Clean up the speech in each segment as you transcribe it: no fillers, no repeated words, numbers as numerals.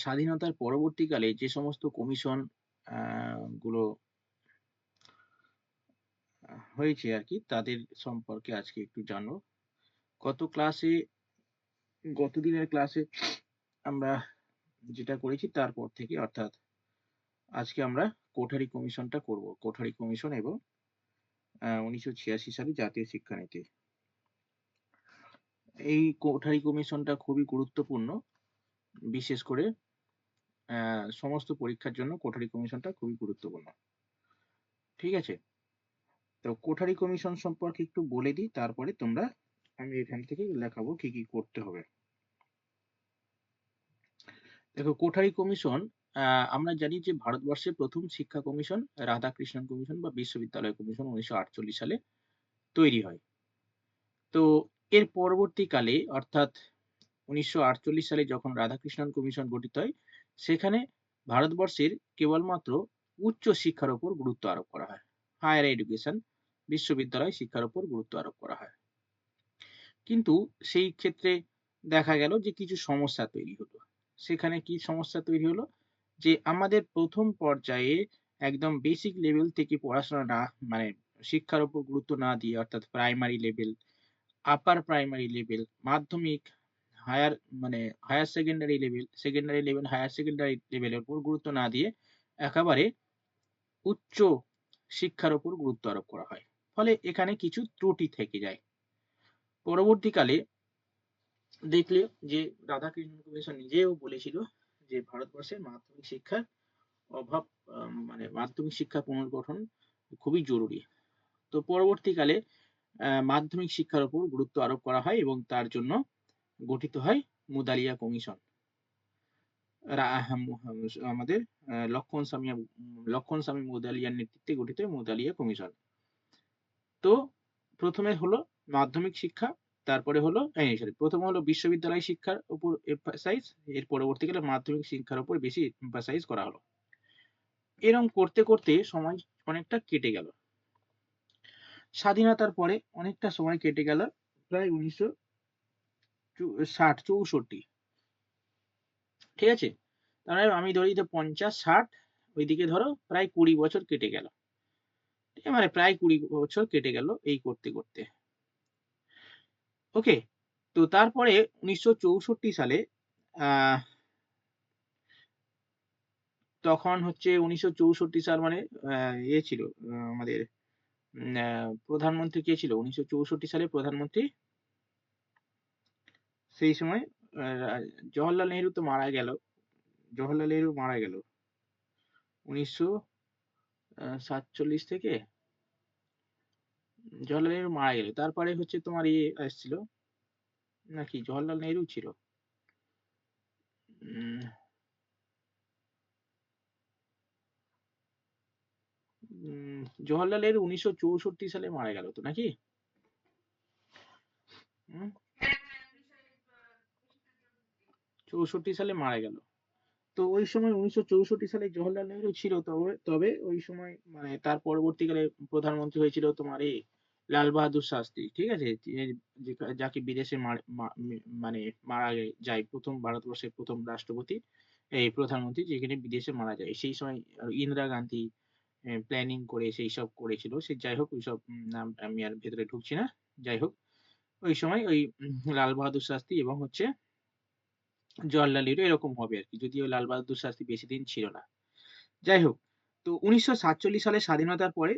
স্বাধীনতার পরবর্তীকালে যে সমস্ত কমিশন গুলো হয়েছে আরকি, তাদের সম্পর্কে আজকে একটু জানবো। গত ক্লাসে গত দিনের ক্লাসে আমরা যেটা করেছি তারপর থেকে, অর্থাৎ আজকে আমরা কোঠারি কমিশনটা করব। কোঠারি কমিশন এবং ১৯৮৬ সালে জাতীয় শিক্ষানীতি। এই কোঠারি কমিশনটা খুবই গুরুত্বপূর্ণ। বিশেষ করে সমস্ত পরীক্ষার জন্য কোঠারি কমিশনটা খুবই গুরুত্বপূর্ণ। ঠিক আছে? তো কোঠারি কমিশন সম্পর্কে একটু বলে দিই, তারপরে আমি এখান থেকে লেখাবো কি, কি করতে হবে। দেখো, কোঠারি কমিশন আ আমরা জানি যে ভারতবর্ষের ১ম শিক্ষা কমিশন রাধাকৃষ্ণন কমিশন বা বিশ্ববিদ্যালয় কমিশন ১৯৪৮ সালে তৈরি হয়। তো এর পরবর্তীকালে, অর্থাৎ ১৯৪৮ সালে যখন রাধাকৃষ্ণন কমিশন গঠিত হয়, সেখানে ভারতবর্ষের কেবলমাত্র উচ্চ শিক্ষার উপর গুরুত্ব আরোপ করা হয়। হায়ার এডুকেশন, বিশ্ববিদ্যালয় শিক্ষার উপর গুরুত্ব আরোপ করা হয়। কিন্তু সেই ক্ষেত্রে দেখা গেল যে কিছু সমস্যা তৈরি হলো। সেখানে কি সমস্যা তৈরি হলো? যে আমাদের ১ম পর্যায়ে একদম বেসিক লেভেল থেকে পড়াশোনা না, মানে শিক্ষার উপর গুরুত্ব না দিয়ে, অর্থাৎ primary level, upper primary level, মাধ্যমিক, হায়ার মানে higher secondary level, secondary level, higher secondary লেভেলের উপর গুরুত্ব না দিয়ে একেবারে উচ্চ শিক্ষার উপর গুরুত্ব আরোপ করা হয়। ফলে এখানে কিছু ত্রুটি থেকে যায়। পরবর্তীকালে দেখলে যে রাধাকৃষ্ণন কমিশন নিজেও বলেছিল যে ভারতবর্ষের মাধ্যমিক শিক্ষার অভাব, মানে মাধ্যমিক শিক্ষা পুনর্গঠন খুবই জরুরি। তো পরবর্তীকালে মাধ্যমিক শিক্ষার উপর গুরুত্ব আরোপ করা হয় এবং তার জন্য গঠিত হয় মুদালিয়া কমিশন। রা হাম হাম আমাদের লক্ষণ স্বামী মুদালিয়ার নেতৃত্বে গঠিত মুদালিয়া কমিশন। তো ১ম এ হলো মাধ্যমিক শিক্ষা, তারপরে হলো সরি, ১ম হলো বিশ্ববিদ্যালয় শিক্ষার উপর এমফাসাইজ, এর পরবর্তীকালে মাধ্যমিক শিক্ষার উপর বেশি এমফাসাইজ করা হলো। এরকম করতে, করতে সময় অনেকটা কেটে গেল। স্বাধীনতার পরে অনেকটা সময় কেটে গেল, প্রায় ১৯৬০-৬৪। ঠিক আছে? তার মানে আমি ধরি যে ৫০-৬০, ওইদিকে ধরো প্রায় ২০ বছর কেটে গেল। মানে প্রায় ২০ বছর কেটে গেল এই করতে, করতে। ওকে? তো তারপরে ১৯৬৪ সালে আ তখন হচ্ছে ১৯৬৪ সাল মানে ছিল আমাদের উম আ প্রধানমন্ত্রী কে ছিল? ১৯৬৪ সালে প্রধানমন্ত্রী সেই সময় আ জওহরলাল নেহেরু তো মারা গেল। জওহরলাল নেহেরু মারা গেল ১৯৪৭ থেকে। জওহরলাল নেহেরু মারা গেল। তারপরে হচ্ছে তোমার আসছিল নাকি জওহরলাল নেহেরু ছিল? উম উম জওহরলাল নেহেরু ১৯৬৪ সালে মারা গেল তো নাকি? হুম? ৬৪ সালে মারা গেল। তো ওই সময় ১৯৬৪ সালে জওহরলাল নেহেরু ছিল, তবে তবে ওই সময় মানে তার পরবর্তীকালে প্রধানমন্ত্রী হয়েছিল তোমার লাল বাহাদুর শাস্ত্রী। ঠিক আছে? যাকে বিদেশে মানে মারা যায়, ১ম ভারতবর্ষের ১ম রাষ্ট্রপতি, প্রধানমন্ত্রী যেখানে বিদেশে মারা যায়। সেই সময় ইন্দিরা গান্ধী প্ল্যানিং করে সেইসব করেছিল। যাই হোক, ওইসব নাম আমি আর ভেতরে ঢুকছি না। যাই হোক, ওই সময় ওই লাল বাহাদুর শাস্ত্রী এবং হচ্ছে জওহরলাল নেহেরু এরকম হবে আরকি। যদিও লাল বাহাদুর শাস্ত্রী বেশিদিন ছিল না। যাই হোক, তো ১৯৪৭ সালে স্বাধীনতার পরে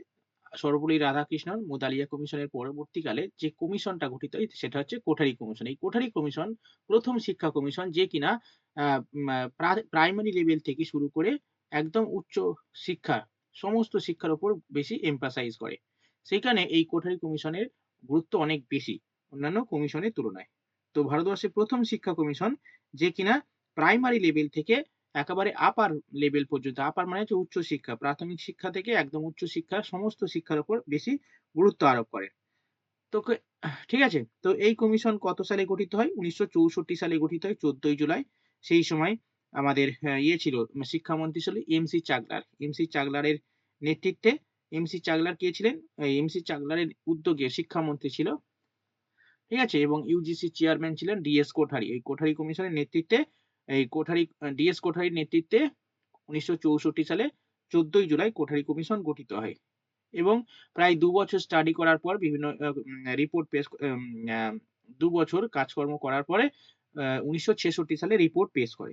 সর্বপল্লী রাধাকৃষ্ণন মুদালিয়া কমিশনের পরবর্তীকালে যে কমিশনটা গঠিত হয় সেটা হচ্ছে কোঠারি কমিশন। এই কোঠারি কমিশন ১ম শিক্ষা কমিশন, যে কিনা আ মা প্রাইমারি লেভেল থেকে শুরু করে একদম উচ্চ শিক্ষা, সমস্ত শিক্ষার উপর বেশি এমফাসাইজ করে। সেখানে এই কোঠারি কমিশনের গুরুত্ব অনেক বেশি অন্যান্য কমিশনের তুলনায়। তো ভারতবর্ষের ১ম শিক্ষা কমিশন, যে কিনা প্রাইমারি লেভেল থেকে একেবারে আপার লেভেল পর্যন্ত, আপার মানে হচ্ছে উচ্চ শিক্ষা, প্রাথমিক শিক্ষা থেকে একদম উচ্চ শিক্ষা, সমস্ত শিক্ষার উপর বেশি গুরুত্ব আরোপ করে। তোকে ঠিক আছে? তো এই কমিশন কত সালে গঠিত হয়? ১৯৬৪ সালে গঠিত হয় ১৪ই জুলাই। সেই সময় আমাদের ছিল, শিক্ষামন্ত্রী ছিল এম.সি. চাকলার। এম.সি. চাকলারের নেতৃত্বে, এম.সি. চাকলার কে ছিলেন? এম.সি. চাকলারের উদ্যোগে শিক্ষামন্ত্রী ছিল। ঠিক আছে? এবং ইউজিসি চেয়ারম্যান ছিলেন ডি.এস. কোঠারি। এই কোঠারি কমিশনের নেতৃত্বে এই ডিএস কোঠারির নেতৃত্বে 1964 সালে 14 জুলাই কোঠারি কমিশন গঠিত হয় এবং প্রায় 2 বছর স্টাডি করার পর বিভিন্ন রিপোর্ট পেশ 2 বছর কাজকর্ম করার পরে 1966 সালে রিপোর্ট পেশ করে।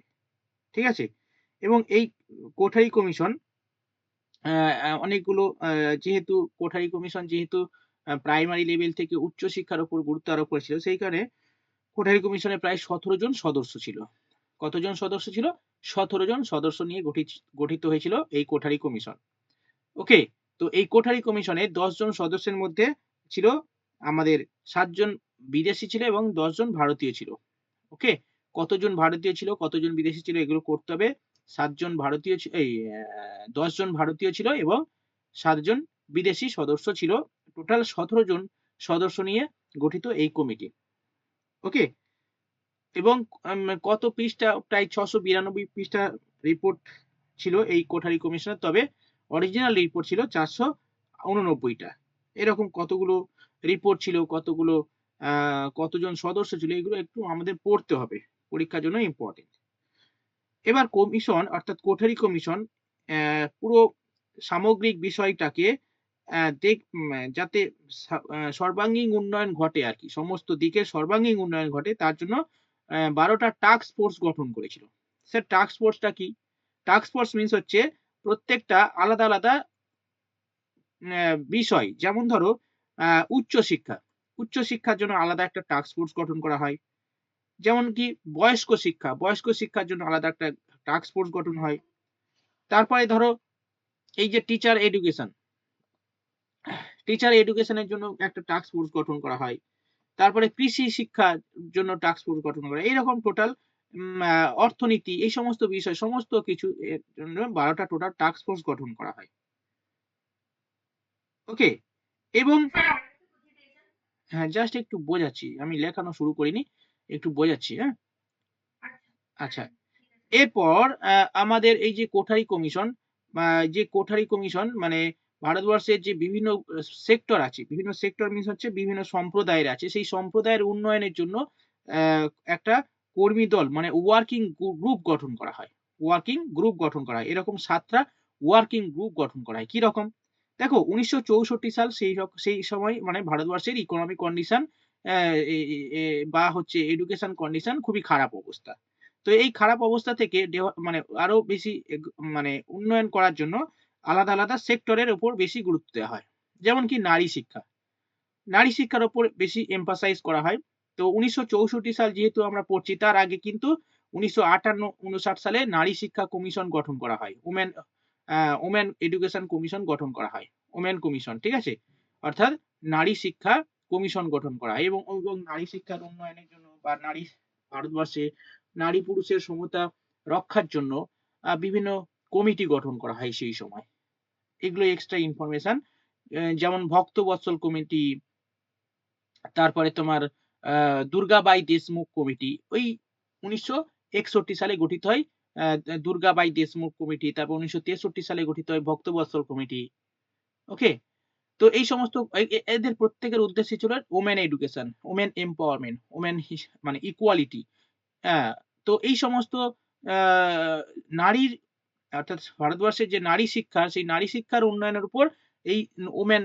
ঠিক আছে? এবং এই কোঠারি কমিশন অনেকগুলো যেহেতু কোঠারি কমিশন যেহেতু প্রাইমারি লেভেল থেকে উচ্চ শিক্ষার উপর গুরুত্ব আরোপ করেছিল, সেই কারণে কোঠারি কমিশনে প্রায় 17 জন সদস্য ছিল। কতজন সদস্য ছিল? 17 জন সদস্য নিয়ে গঠিত হয়েছিল এই কোঠারি কমিশন। ওকে, তো এই কোঠারি কমিশনে 10 জন সদস্যের মধ্যে ছিল আমাদের 7 জন বিদেশি ছিল এবং 10 জন ভারতীয় ছিল। ওকে, কতজন ভারতীয় ছিল কতজন বিদেশি ছিল এগুলো করতে হবে। 7 জন ভারতীয় 10 জন ভারতীয় ছিল এবং 7 জন বিদেশি সদস্য ছিল। টোটাল 17 জন সদস্য নিয়ে গঠিত এই কমিটি। ওকে, এবং কত পৃষ্ঠা? প্রায় 692 পৃষ্ঠা রিপোর্ট ছিল এই কোঠারি কমিশনের, তবে অরিজিনাল রিপোর্ট ছিল 489টা। এরকম কতগুলো রিপোর্ট ছিল, কতজন সদস্য ছিল, এগুলো একটু আমাদের পড়তে হবে, পরীক্ষার জন্য ইম্পর্টেন্ট। এবার কমিশন অর্থাৎ কোঠারি কমিশন পুরো সামগ্রিক বিষয়টাকে যাতে সর্বাঙ্গীন উন্নয়ন ঘটে আর কি, সমস্ত দিকের সর্বাঙ্গীন উন্নয়ন ঘটে, তার জন্য 12টা টাস্ক ফোর্স গঠন করেছিল। স্যার টাস্ক ফোর্সটা কি? টাস্ক ফোর্স মিন্স হচ্ছে প্রত্যেকটা আলাদা আলাদা বিষয়, যেমন ধরো উচ্চশিক্ষার জন্য আলাদা একটা টাস্ক ফোর্স গঠন করা হয়। যেমন কি বয়স্ক শিক্ষার জন্য আলাদা একটা টাস্ক ফোর্স গঠন হয়। তারপরে ধরো এই যে টিচার এডুকেশনের জন্য একটা টাস্ক ফোর্স গঠন করা হয়। তারপরে কৃষি শিক্ষার জন্য টাস্ক ফোর্স গঠন করা, এইরকম টোটাল অর্থনীতি, এই সমস্ত বিষয় সমস্ত কিছু এর জন্য 12টা টোটাল টাস্ক ফোর্স গঠন করা হয়। ওকে, এবং হ্যাঁ জাস্ট একটু বোঝাচ্ছি, আমি লেখানো শুরু করিনি, একটু বোঝাচ্ছি। হ্যাঁ, আচ্ছা, এরপর আমাদের এই যে কোঠারি কমিশন মানে ভারতবর্ষের যে বিভিন্ন সেক্টর আছে, বিভিন্ন সেক্টর মিনস হচ্ছে বিভিন্ন সম্প্রদায়ের আছে, সেই সম্প্রদায়ের উন্নয়নের জন্য একটা কর্মী দল মানে ওয়ার্কিং গ্রুপ গঠন করা হয়। এরকম 7টা ওয়ার্কিং গ্রুপ গঠন করা হয়। কি রকম? দেখো 1964 সাল, সেই সময় মানে ভারতবর্ষের ইকোনমিক কন্ডিশন বা হচ্ছে এডুকেশন কন্ডিশন খুবই খারাপ অবস্থা। তো এই খারাপ অবস্থা থেকে মানে আরো বেশি মানে উন্নয়ন করার জন্য আলাদা আলাদা সেক্টরের উপর বেশি গুরুত্ব দেওয়া হয়। যেমন কি নারী শিক্ষার উপর বেশি এমফাসাইজ করা হয়। তো 1964 সাল যেহেতু আমরা পড়ছি, তার আগে কিন্তু 1958-59 সালে নারী শিক্ষা কমিশন গঠন করা হয়, ওমেন এডুকেশন কমিশন গঠন করা হয়, ওমেন কমিশন। ঠিক আছে, অর্থাৎ নারী শিক্ষা কমিশন গঠন করা হয়, এবং নারী শিক্ষার উন্নয়নের জন্য বা ভারতবর্ষে নারী পুরুষের সমতা রক্ষার জন্য বিভিন্ন কমিটি গঠন করা হয় সেই সময়। এগুলো এক্সট্রা ইনফরমেশন, যেমন ভক্তবৎসল কমিটি, তারপরে তোমার দুর্গাবাই দেশমুখ কমিটি, ওই 1961 সালে গঠিত হয় দুর্গাবাই দেশমুখ কমিটি। তারপর 1963 সালে গঠিত হয় ভক্তবৎসল কমিটি। ওকে, তো এই সমস্ত এদের প্রত্যেকের উদ্দেশ্য ছিল ওমেন এডুকেশন, ওমেন এম্পাওয়ারমেন্ট, মানে ইকুয়ালিটি। হ্যাঁ, তো এই সমস্ত নারীর অর্থাৎ ভারতবর্ষের যে নারী শিক্ষা, সেই নারী শিক্ষার উন্নয়নের উপর এই ওমেন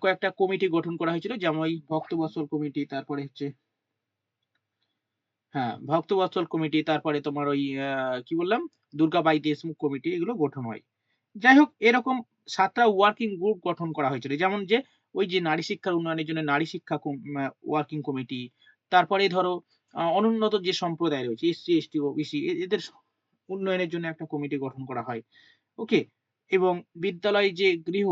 কয়েকটা কমিটি গঠন করা হয়েছিল, যেমন ওই ভক্তবৎসল কমিটি, তারপরে হচ্ছে ভক্তবৎসল কমিটি, তারপরে তোমার ওই কি বললাম দুর্গাবাই দেশমুখ কমিটি, এগুলো গঠন হয়। যাই হোক, এরকম 7টা ওয়ার্কিং গ্রুপ গঠন করা হয়েছিল, যেমন যে ওই যে নারী শিক্ষার উন্নয়নের জন্য নারী শিক্ষা ওয়ার্কিং কমিটি, তারপরে ধরো অনুন্নত যে সম্প্রদায় রয়েছে এসসি এসটি ওবিসি, এদের উন্নয়নের জন্য একটা কমিটি গঠন করা হয়। ওকে, এবং বিদ্যালয় যে গৃহ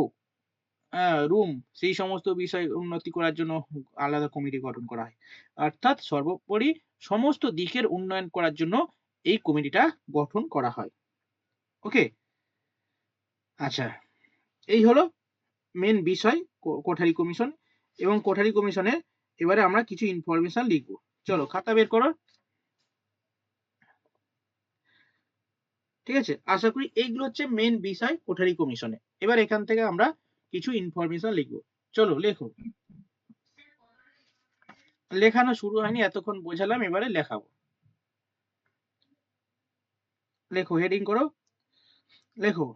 রুম, সেই সমস্ত বিষয় উন্নতি করার জন্য আলাদা কমিটি গঠন করা হয়। অর্থাৎ সর্বোপরি সমস্ত দিকের উন্নয়ন করার জন্য এই কমিটিটা গঠন করা হয়। ওকে, আচ্ছা, এই হলো মেন বিষয় কোঠারি কমিশন। এবং কোঠারি কমিশনের এবারে আমরা কিছু ইনফরমেশন লিখবো। চলো খাতা বের করো। ঠিক আছে, আশা করি এইগুলো হচ্ছে মেন বিষয় কোঠারি কমিশনে। এবার এখান থেকে আমরা কিছু ইনফরমেশন লিখবো। চলো লেখো। লেখানো শুরু হয়নি, এতক্ষণ বোঝালাম, এবারে লেখাবো। লেখো, হেডিং করো, লেখো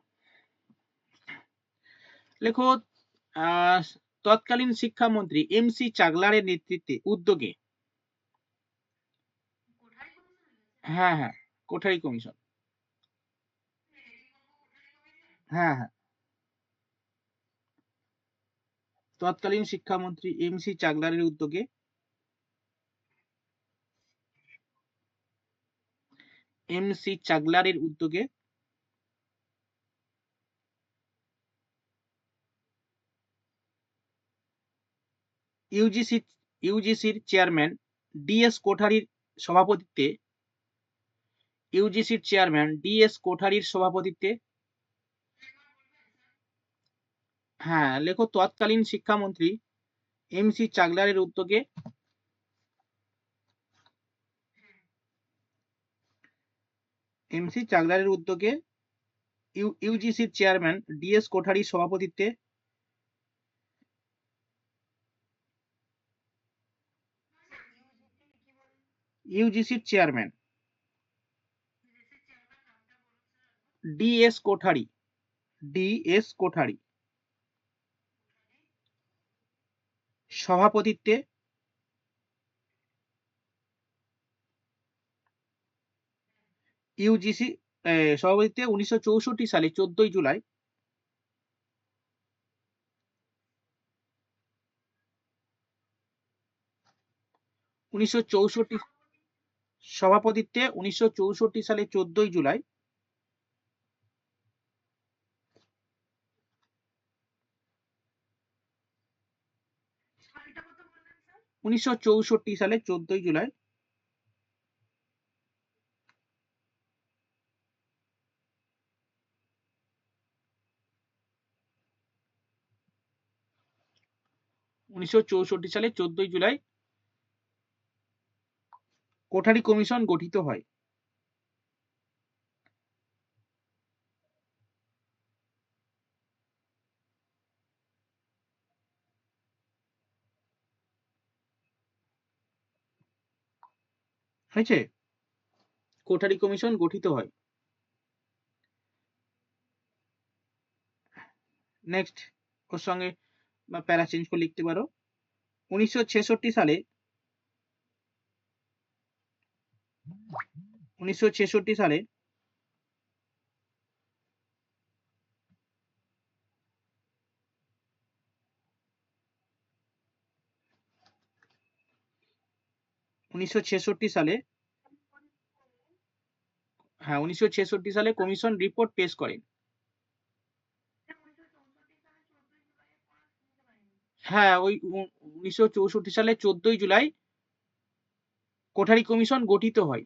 লেখো তৎকালীন শিক্ষামন্ত্রী MC চাগলারের নেতৃত্বে উদ্যোগে, হ্যাঁ হ্যাঁ, কোঠারি কমিশন, হ্যাঁ হ্যাঁ, তৎকালীন শিক্ষামন্ত্রী MC চাগলারের উদ্যোগে ইউজিসির চেয়ারম্যান DS কোঠারির সভাপতিত্বে হ্যাঁ লেখো, তৎকালীন শিক্ষামন্ত্রী MC চাগলারের উদ্যোগে ইউজিসির চেয়ারম্যান DS কোঠারির সভাপতিত্বে ইউজিসির চেয়ারম্যান DS কোঠারি সভাপতিত্বে ইউজিসি সভাপতিত্বে 1964 সালে 14 জুলাই সভাপতিত্বে 1964 সালে 14 জুলাই 1964 সালে 14 জুলাই কোঠারি কমিশন গঠিত হয়। হয়েছে, কোঠারি কমিশন গঠিত হয়। নেক্সট ওর সঙ্গে প্যারা চেঞ্জ করে লিখতে পারো। 1966 সালে 1966 সালে হ্যাঁ 1966 সালে কমিশন রিপোর্ট পেশ করেন। হ্যাঁ ওই 1964 সালে 14 জুলাই কোঠারি কমিশন গঠিত হয়।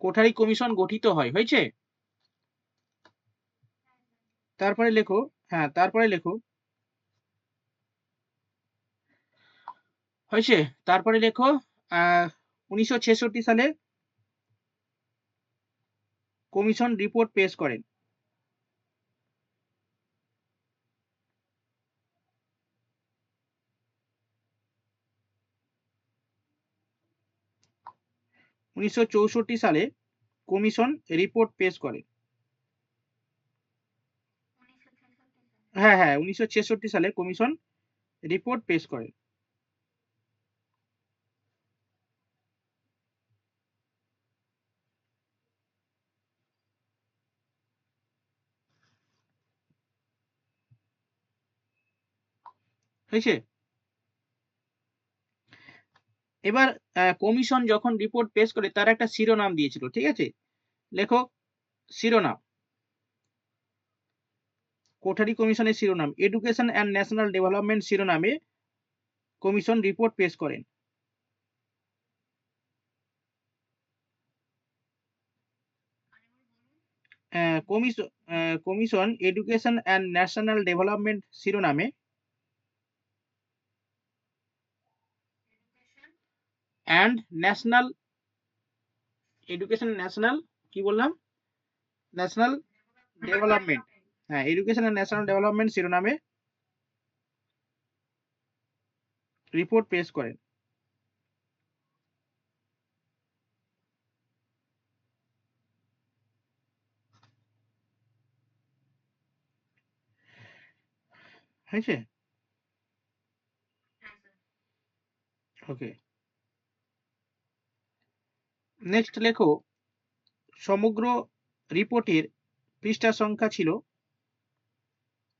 কোঠারি কমিশন গঠিত হয়, হয়েছে। তারপরে লেখো, হ্যাঁ তারপরে লেখো, হয়েছে। তারপরে লেখো 1966 সালে কমিশন রিপোর্ট পেশ করেন। 1964 সালে কমিশন রিপোর্ট পেশ করে। হ্যাঁ হ্যাঁ 1966 সালে কমিশন রিপোর্ট পেশ করে। হয়েছে। এবার কমিশন যখন রিপোর্ট পেশ করে তার একটা শিরোনাম দিয়েছিল, ঠিক আছে। লেখো শিরোনাম, কোঠারি কমিশনের শিরোনাম এডুকেশন অ্যান্ড ন্যাশনাল ডেভেলপমেন্ট শিরোনামে কমিশন রিপোর্ট পেশ করেন। Commission education and national development শিরোনামে অ্যান্ড ন্যাশনাল এডুকেশন ন্যাশনাল কি বললাম, ন্যাশনাল ডেভেলপমেন্ট, হ্যাঁ এডুকেশন অ্যান্ড ন্যাশনাল ডেভেলপমেন্ট শিরোনামে রিপোর্ট পেশ করেন। হয়েছে? ওকে, নেক্সট লেখো সমগ্র রিপোর্টের পৃষ্ঠা সংখ্যা ছিল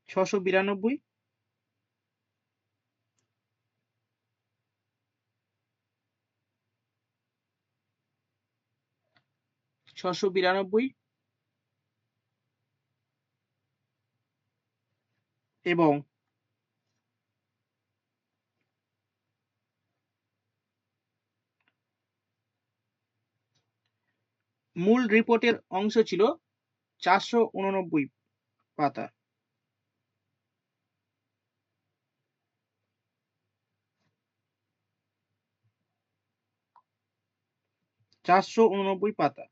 692, 692 এবং মূল রিপোর্টের অংশ ছিল 489 পাতা। পাতা।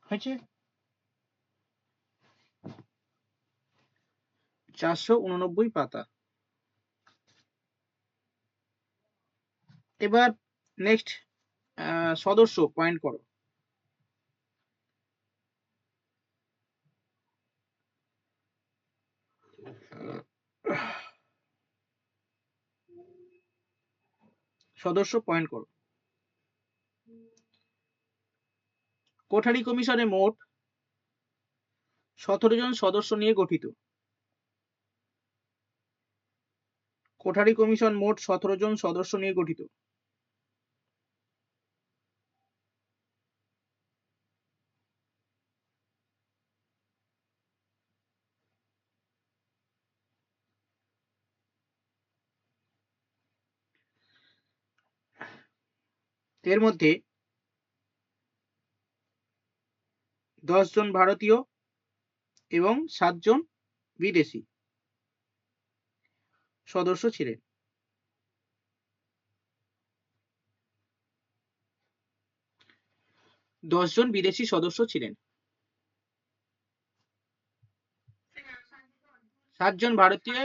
হয়েছে? 489 পাতা। এবার নেক্সট সদস্য পয়েন্ট করো। সদস্য পয়েন্ট করো। কোঠারি কমিশনে মোট 17 জন সদস্য নিয়ে গঠিত। কোঠারি কমিশন মোট 17 জন সদস্য নিয়ে গঠিত। এর মধ্যে 10 জন ভারতীয় এবং 7 জন বিদেশি সদস্য ছিলেন। জন বিদেশি সদস্য ছিলেন। 7 জন ভারতীয়,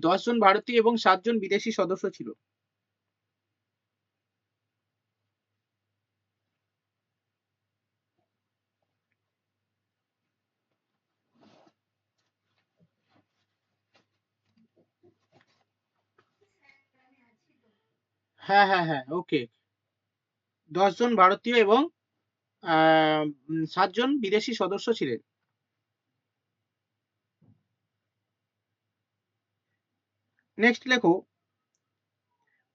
10 জন ভারতীয় এবং 7 জন বিদেশি সদস্য ছিল। হ্যাঁ হ্যাঁ হ্যাঁ, ওকে। 10 জন ভারতীয় এবং 7 জন বিদেশি সদস্য ছিলেন। নেক্সট লেখো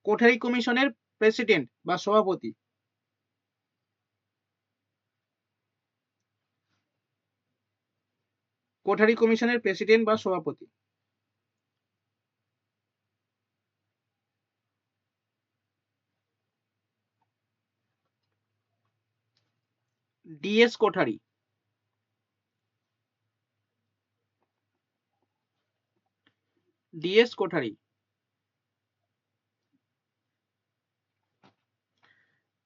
কোঠারি কমিশনের প্রেসিডেন্ট বা সভাপতি। কোঠারি কমিশনের প্রেসিডেন্ট বা সভাপতি। ডিএস কোঠারি। ডিএস কোঠারি।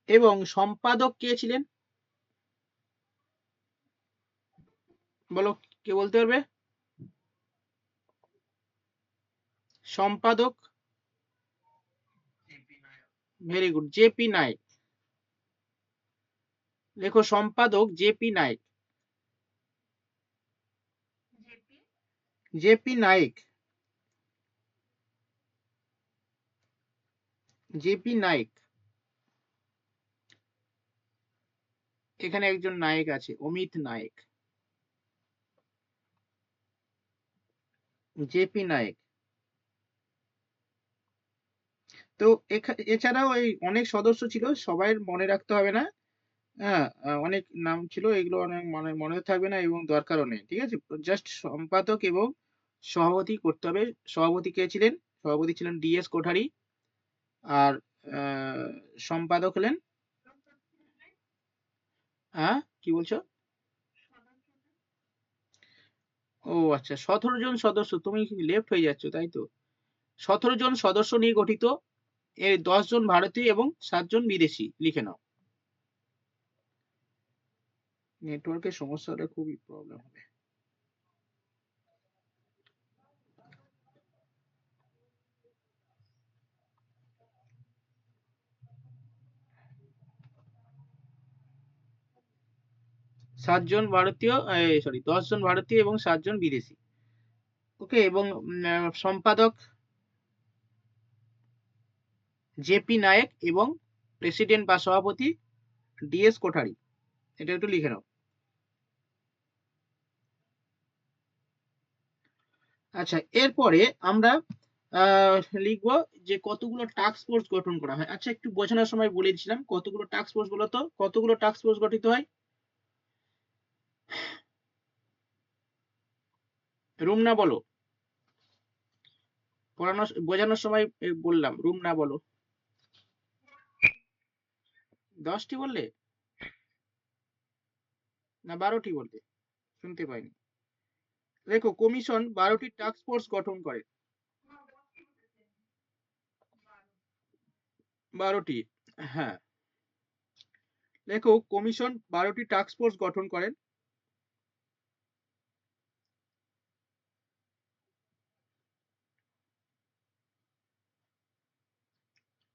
এবং সম্পাদক কে ছিলেন? বলো, কে বলতে পারবে? সম্পাদক? Very good, JP Naik. লেখো সম্পাদক JP Naik. JP Naik. JP Naik. এখানে একজন নায়ক আছে, অমিত নায়ক। জেপি নায়ক। তো এছাড়াও এই অনেক সদস্য ছিল, সবাই মনে রাখতে হবে না। হ্যাঁ, অনেক নাম ছিল, এগুলো অনেক মনে থাকবে না এবং দরকারও নেই। ঠিক আছে, জাস্ট সম্পাদক এবং সভাপতি করতে হবে। সভাপতি কে ছিলেন? সভাপতি ছিলেন ডিএস কোঠারি। আর সম্পাদক হলেন, হ্যাঁ কি বলছো? ও আচ্ছা, 17 জন সদস্য, তুমি লেফট হয়ে যাচ্ছ তাই তো। 17 জন সদস্য নিয়ে গঠিত। এর 10 জন ভারতীয় এবং 7 জন বিদেশি। লিখে নাও। নেটওয়ার্কের সমস্যা হলে খুবই প্রবলেম হবে। 7 জন ভারতীয়, সরি 10 জন ভারতীয় এবং 7 জন বিদেশি। ওকে, এবং সম্পাদক জেপি নায়েক এবং প্রেসিডেন্ট বা সভাপতি ডিএস কোঠারি। এটা একটু লিখে নাও। আচ্ছা, এরপরে আমরা লিখবো যে কতগুলো টাস্ক ফোর্স গঠন করা হয়। আচ্ছা, একটু বোঝানোর সময় বলেছিলাম কতগুলো টাস্ক ফোর্স, বলো তো কতগুলো টাস্ক ফোর্স গঠিত হয়? রুমনা বলো, পড়ানো বোঝানোর সময় বললাম, রুমনা বলো। 10টি বললে না 12টি বললে? শুনতে পাইনি। দেখো, কমিশন 12টি টাস্ক ফোর্স গঠন করে। 12টি, হ্যাঁ। দেখো, কমিশন 12টি টাস্ক ফোর্স গঠন করেন।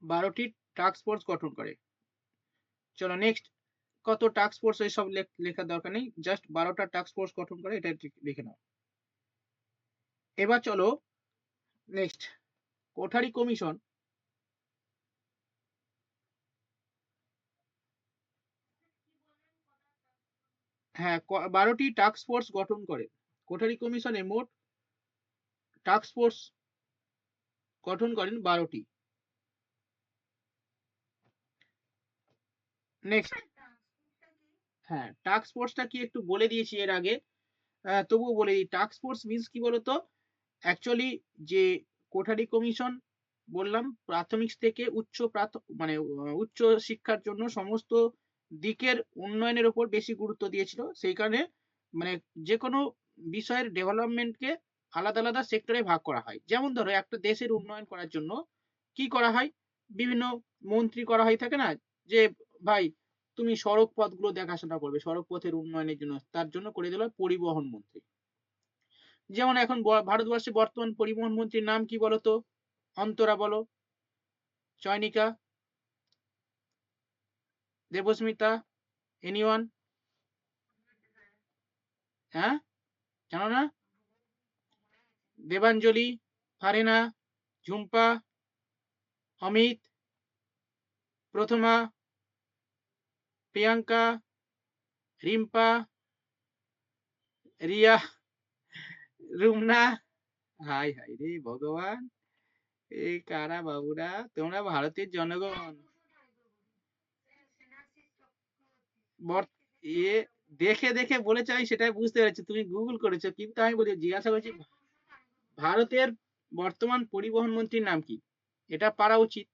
12টি টাস্ক ফোর্স গঠন করে। চলো নেক্সট, কত টাস্ক ফোর্স এইসব লেখার দরকার নেই, জাস্ট 12টা টাস্ক ফোর্স গঠন করে এটা লিখে নাও। এবার চলো নেক্সট, কোঠারি কমিশন হ্যাঁ 12টি টাস্ক ফোর্স গঠন করে। কোঠারি কমিশনে মোট টাস্ক ফোর্স গঠন করেন 12টি। নেক্সট, হ্যাঁ টাস্ক ফোর্সটা কি একটু বলে দিয়েছি এর আগে, তবুও বলে দিই। টাস্ক ফোর্স মিন্স কি বলতো, অ্যাকচুয়ালি যে কোঠারি কমিশন বললাম প্রাথমিক থেকে মানে উচ্চ শিক্ষার জন্য সমস্ত দিকের উন্নয়নের উপর বেশি গুরুত্ব দিয়েছিল। সেই কারণে মানে যে কোনো বিষয়ের ডেভেলপমেন্টকে আলাদা আলাদা সেক্টরে ভাগ করা হয়। যেমন ধরো একটা দেশের উন্নয়ন করার জন্য কি করা হয়, বিভিন্ন মন্ত্রী করা হয় থাকে না, যে ভাই তুমি সড়ক পথগুলো দেখাশোনা করবে, সড়ক পথের উন্নয়নের জন্য, তার জন্য করে দিল পরিবহন মন্ত্রী। যেমন এখন ভারতবর্ষে বর্তমান পরিবহন মন্ত্রীর নাম কি বলতো? অন্তরা বলো, চয়নিকা, দেবস্মিতা, এনিওয়ান? হ্যাঁ, জানো না? দেবাঞ্জলি, ফারেনা, ঝুম্পা, অমিত, প্রথমা, প্রিয়াঙ্কা, রিম্পা, রিয়া, রুমনা। হাই হাই রে ভগবান, এই কারা বাবুরা, তোমরা ভারতের জনগণ। এ দেখে দেখে বলেছে, আমি সেটাই বুঝতে পেরেছি তুমি গুগল করেছো, কিন্তু আমি বলি জিজ্ঞাসা করছি ভারতের বর্তমান পরিবহন মন্ত্রীর নাম কি, এটা পারা উচিত।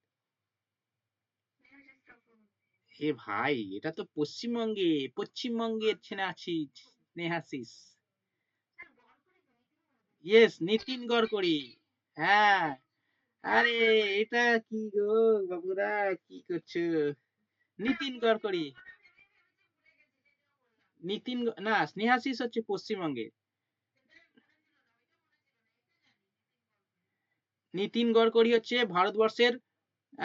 এ ভাই, এটা তো পশ্চিমবঙ্গের স্নেহাশিস। ইয়েস, নীতিন গড়করি। হ্যাঁ, আরে এটা কি গো বাবুরা, কি করছো? নীতিন গড়করি, না স্নেহাশিস হচ্ছে পশ্চিমবঙ্গে। নীতিন গড়করি হচ্ছে ভারতবর্ষের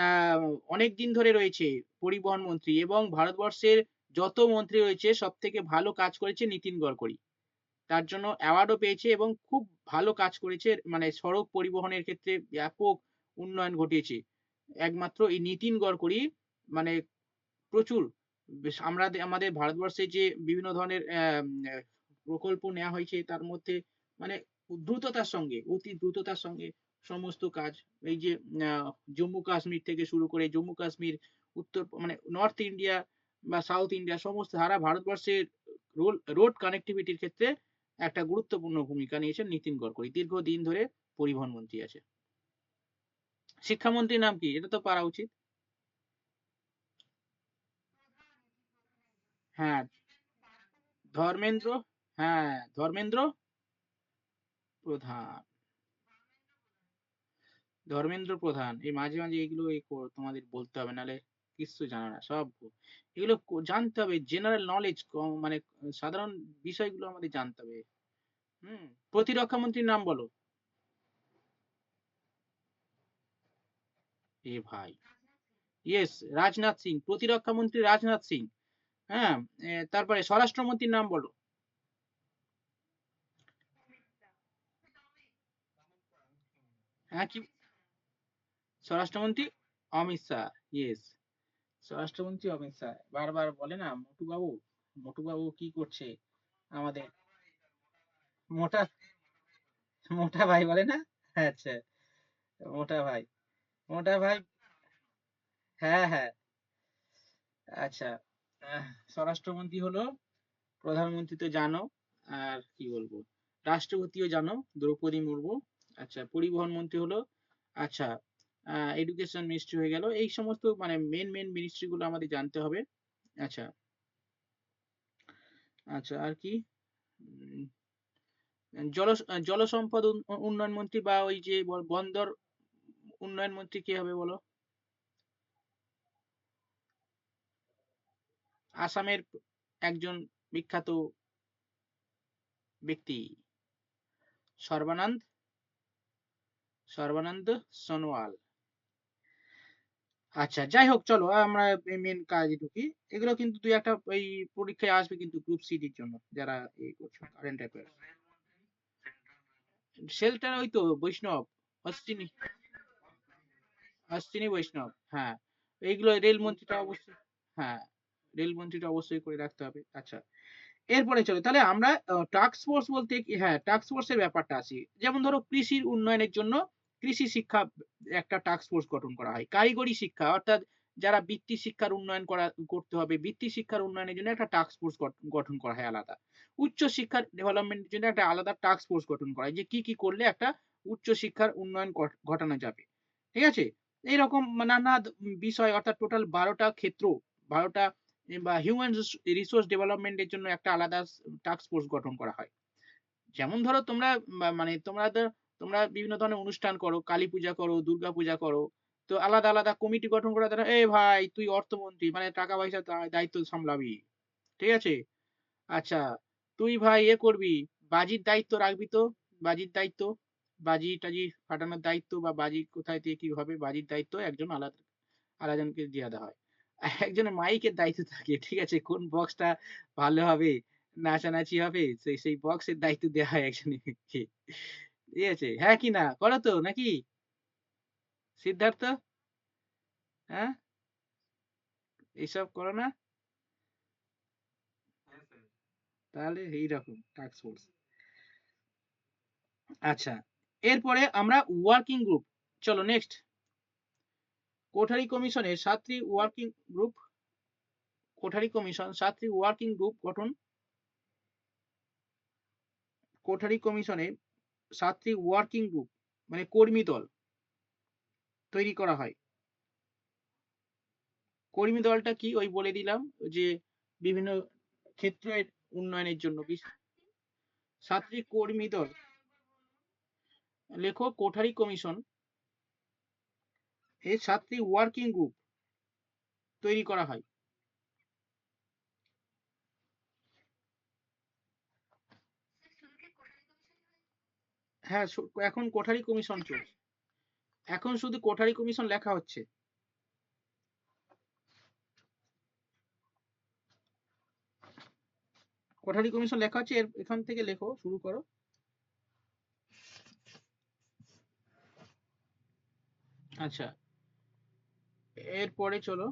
আহ অনেক দিন ধরে রয়েছে পরিবহন মন্ত্রী, এবং ভারতবর্ষের যত মন্ত্রী রয়েছে সব থেকে ভালো কাজ করেছে নীতিন গড়করি। তার জন্য অ্যাওয়ার্ডও পেয়েছে এবং খুব ভালো কাজ করেছে, মানে সড়ক পরিবহনের ক্ষেত্রে ব্যাপক উন্নয়ন ঘটিয়েছে একমাত্র এই নীতিন গড়করি। মানে প্রচুর আমরা আমাদের ভারতবর্ষে যে বিভিন্ন ধরনের প্রকল্প নেওয়া হয়েছে তার মধ্যে মানে দ্রুততার সঙ্গে, অতি দ্রুততার সঙ্গে সমস্ত কাজ, এই যে জম্মু কাশ্মীর থেকে শুরু করে জম্মু কাশ্মীর, উত্তর মানে নর্থ ইন্ডিয়া বা সাউথ ইন্ডিয়া, সমস্ত সারা ভারতবর্ষের রোড কানেক্টিভিটির ক্ষেত্রে একটা গুরুত্বপূর্ণ ভূমিকা নিয়েছেন নীতিন গড়করি। দীর্ঘদিন ধরে পরিবহন মন্ত্রী আছে। শিক্ষামন্ত্রীর নাম কি, এটা তো পারা উচিত। হ্যাঁ, ধর্মেন্দ্র, হ্যাঁ ধর্মেন্দ্র প্রধান। ধর্মেন্দ্র প্রধান, এই মাঝে মাঝে এগুলো তোমাদের বলতে হবে, নাহলে কিছু জানা না সব এগুলো জানতে হবে, জেনারেল নলেজ, মানে সাধারণ বিষয়গুলো আমাদের জানতে হবে। হুম, প্রতিরক্ষা মন্ত্রীর নাম বলো। এ ভাই, ইয়েস রাজনাথ সিং, প্রতিরক্ষা মন্ত্রী রাজনাথ সিং। হ্যাঁ, তারপরে স্বরাষ্ট্রমন্ত্রীর নাম বলো। হ্যাঁ, কি? স্বরাষ্ট্রমন্ত্রী অমিত শাহ। ইয়েস, স্বরাষ্ট্রমন্ত্রী অমিত শাহ। বারবার বলে না মোটু বাবু, মোটু বাবু কি করছে আমাদের মোটা, মোটা ভাই বলে না? আচ্ছা, মোটা ভাই, মোটা ভাই। হ্যাঁ হ্যাঁ। আচ্ছা, আহ, স্বরাষ্ট্রমন্ত্রী হলো, প্রধানমন্ত্রী তো জানো, আর কি বলবো, রাষ্ট্রপতিও জানো, দ্রৌপদী মুর্মু। আচ্ছা, পরিবহন মন্ত্রী হলো, আচ্ছা, এডুকেশন মিনিস্ট্রি হয়ে গেল। এই সমস্ত মানে মেন মেন মিনিস্ট্রি গুলো আমাদের জানতে হবে। আচ্ছা। আচ্ছা, আর কি? উম, জল জলসম্পদ উন্নয়ন মন্ত্রী বা ওই যে বন্দর উন্নয়ন মন্ত্রী কে হবে বলো? আসামের একজন বিখ্যাত ব্যক্তি, সর্বানন্দ, সর্বানন্দ সোনোয়াল। আচ্ছা, যাই হোক, চলো আমরা মেন কাজে ঢুকি। এগুলো কিন্তু দুই একটা ওই পরীক্ষায় আসবে কিন্তু গ্রুপ সিডির জন্য, যারা এই করছো কারেন্ট অ্যাফেয়ার্স। শেলটার ওই তো বৈষ্ণব, অশ্বিনী, অশ্বিনী বৈষ্ণব। হ্যাঁ, এইগুলো রেলমন্ত্রীটা অবশ্যই। হ্যাঁ, রেলমন্ত্রীটা অবশ্যই করে রাখতে হবে। আচ্ছা, এরপরে চলো তাহলে আমরা টাস্ক ফোর্স বলতে হ্যাঁ, টাস্ক ফোর্সের ব্যাপারটা আসি। যেমন ধরো কৃষির উন্নয়নের জন্য কৃষি শিক্ষা একটা টাস্ক ফোর্স গঠন করা হয়। কারিগরি শিক্ষা অর্থাৎ যারা বৃত্তি শিক্ষার উন্নয়ন করতে হবে, বৃত্তি শিক্ষার উন্নয়নের জন্য একটা টাস্ক ফোর্স গঠন করা হয় আলাদা। উচ্চ শিক্ষার ডেভেলপমেন্টের জন্য একটা আলাদা টাস্ক ফোর্স গঠন করা হয়, যে কি কি করলে একটা উচ্চ শিক্ষার উন্নয়ন ঘটানো যাবে। ঠিক আছে? এইরকম নানা বিষয়, অর্থাৎ টোটাল 12টা ক্ষেত্র, 12টা, বা হিউম্যান রিসোর্স ডেভেলপমেন্টের জন্য একটা আলাদা টাস্ক ফোর্স গঠন করা হয়। যেমন ধরো তোমরা মানে তোমরা বিভিন্ন ধরনের অনুষ্ঠান করো, কালী পূজা করো, দুর্গা পূজা করো, তো আলাদা আলাদা কমিটি গঠন করে তারা, এ ভাই তুই অর্থমন্ত্রী মানে টাকা পয়সা দায়িত্ব সামলাবি। ঠিক আছে? আচ্ছা, তুই ভাই করবি, বাজির দায়িত্ব রাখবি তো, বাজির দায়িত্ব, বাজি টাজি ফাটানোর দায়িত্ব, বা বাজি কোথায় দিয়ে কি হবে, বাজির দায়িত্ব একজন আলাদা, আরেকজনকে দিয়ে দেওয়া হয়। একজনের মাইকের দায়িত্ব থাকে, ঠিক আছে, কোন বক্সটা ভালো হবে, নাচানাচি হবে, সেই বক্সের দায়িত্ব দেওয়া হয় একজনকে। ঠিক আছে? হ্যাঁ কি না, করো তো নাকি সিদ্ধার্থ? হ্যাঁ, এইসব করো না? তাহলে এইরকম টাস্ক ফোর্স। আচ্ছা, এরপরে আমরা ওয়ার্কিং গ্রুপ, চলো নেক্সট। কোঠারি কমিশনের 7টি ওয়ার্কিং গ্রুপ, কোঠারি কমিশন 7টি ওয়ার্কিং গ্রুপ গঠন, কোঠারি কমিশনে 7টি ওয়ার্কিং গ্রুপ মানে কর্মী দল তৈরি করা হয়। কর্মী দলটা কি ওই বলে দিলাম, যে বিভিন্ন ক্ষেত্রের উন্নয়নের জন্য 7টি কর্মী দল। লেখো কোঠারি কমিশন এই 7টি ওয়ার্কিং গ্রুপ তৈরি করা হয়। হ্যাঁ, এখন কোঠারি কমিশন চলছে, এখন শুধু কোঠারি কমিশন লেখা হচ্ছে। কোঠারি কমিশন লেখা হচ্ছে, এখান থেকে লেখো, শুরু করো। আচ্ছা, এরপরে চলো,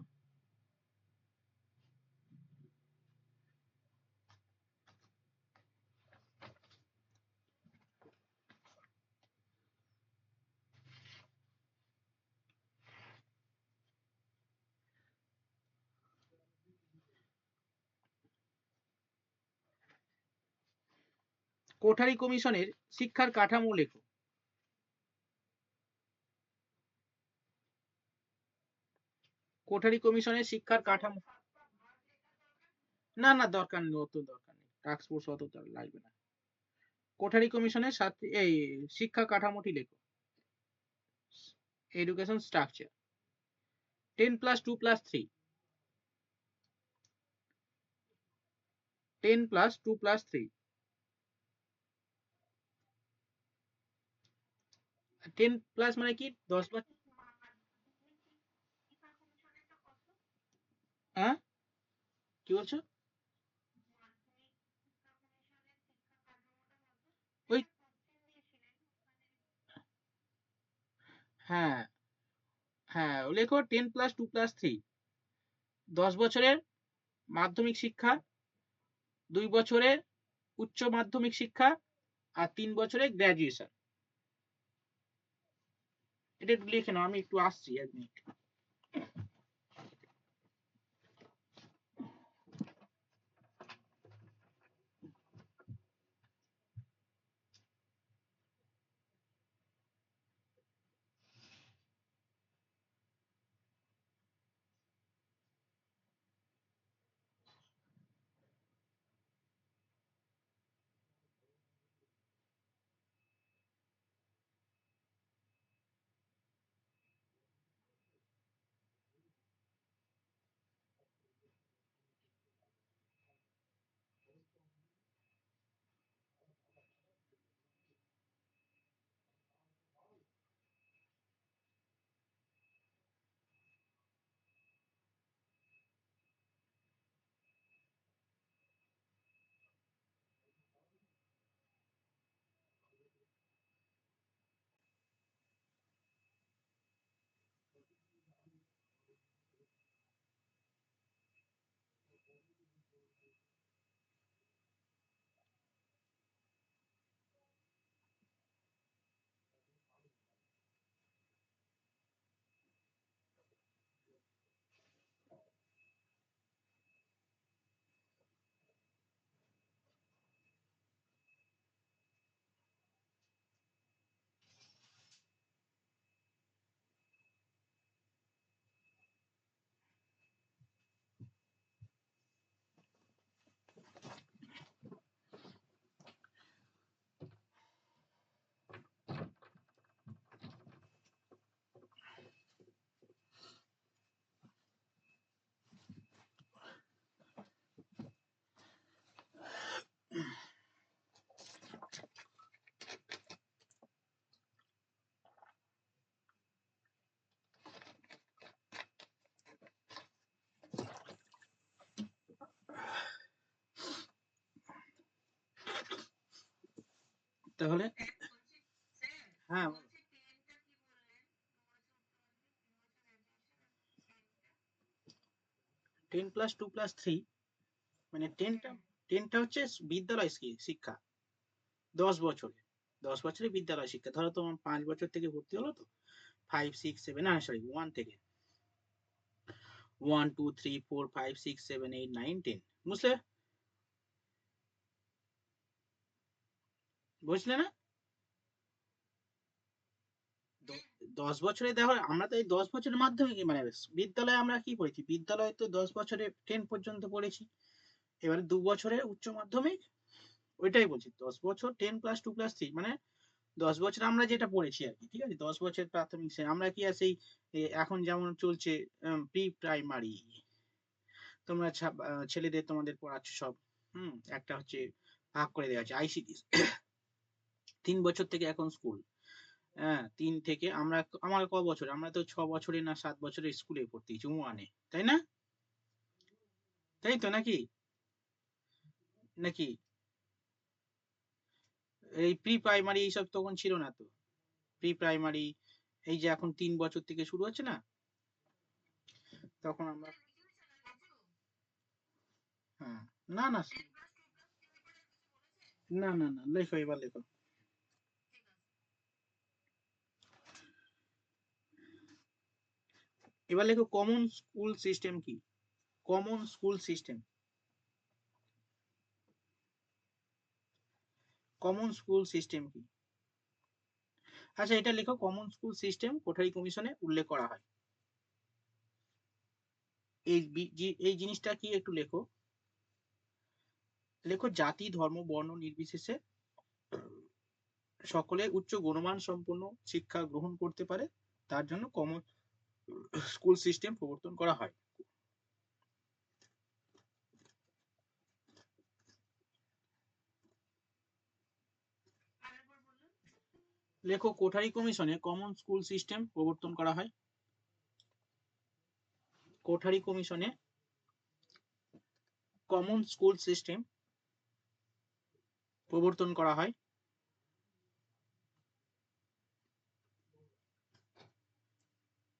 কোঠারি কমিশনের শিক্ষার কাঠামো লেখো। কোঠারি কমিশনের শিক্ষার কাঠামো, না না দরকার নেই, অত দরকার নেই, টাস্ক ফোর্স অত লাগবে না। কোঠারি কমিশনের 7টি এই শিক্ষা কাঠামোটি লেখো। এডুকেশন স্ট্রাকচার 10+2+3, 10+2+3, 10+ মানে কি 10 বছর? হ্যাঁ, কি বলছো? ওই, হ্যাঁ হ্যাঁ, লেখো 10+2+3, 10 বছরের মাধ্যমিক শিক্ষা, 2 বছরের উচ্চ মাধ্যমিক শিক্ষা, আর 3 বছরের গ্রাজুয়েশন। এটা একটু লিখে নাও, আমি একটু আসছি 1 মিনিট। তাহলে হ্যাঁ, 10+2+3, মানে টেনটা হচ্ছে বিদ্যালয় শিক্ষা, 10 বছরে, 10 বছরের বিদ্যালয় শিক্ষা। ধরো তোমার 5 বছর থেকে ভর্তি হলো তো, 5, 6, 7, না সরি 1 থেকে, 1, 2, 3, 4, 5, 6, 7, 8, 9, 10, বুঝলে? বুঝলে না? 10 বছরে দেখো, আমরা তো এই 10 বছরের মাধ্যমিক মানে বিদ্যালয়ে আমরা কি পড়েছি, বিদ্যালয়ে তো 10 বছরে 10 পর্যন্ত পড়েছি। এবারে 2 বছরের উচ্চ মাধ্যমিক, ওইটাই বলছি, 10 বছর 10+2+3, মানে 10 বছর আমরা যেটা পড়েছি আর কি, ঠিক আছে? 10 বছর প্রাথমিক আমরা কি আছে এখন যেমন চলছে প্রি প্রাইমারি, তোমরা ছেলেদের তোমাদের পড়াচ্ছ সব, একটা হচ্ছে ভাগ করে দেওয়া আছে আইসিডি, 3 বছর থেকে এখন স্কুল। হ্যাঁ, 3 থেকে আমরা, আমার ক বছর, আমরা তো 6 বছরে না 7 বছরের স্কুলে পড়তেছি, 1-এ, তাই না? তাই তো নাকি? নাকি এই প্রি প্রাইমারি এইসব তখন ছিল না তো, প্রি প্রাইমারি এই যে এখন 3 বছর থেকে শুরু হচ্ছে না, তখন আমরা, হ্যাঁ, না না না না না, লেখো এবার লেখো। এবার লেখো কমন স্কুল সিস্টেম কি? Common school system, common school system কি? আচ্ছা, এটা লেখো, কমন স্কুল সিস্টেম কোঠারি কমিশনে উল্লেখ করা হয়। এই জিনিসটা কি একটু লেখো। লেখো, জাতি ধর্ম বর্ণ নির্বিশেষে সকলে উচ্চ গুণমান সম্পন্ন শিক্ষা গ্রহণ করতে পারে, তার জন্য কমন স্কুল সিস্টেম প্রবর্তন করা হয়। লেখো, কোঠারি কমিশনে কমন স্কুল সিস্টেম প্রবর্তন করা হয়। কোঠারি কমিশনে কমন স্কুল সিস্টেম প্রবর্তন করা হয়।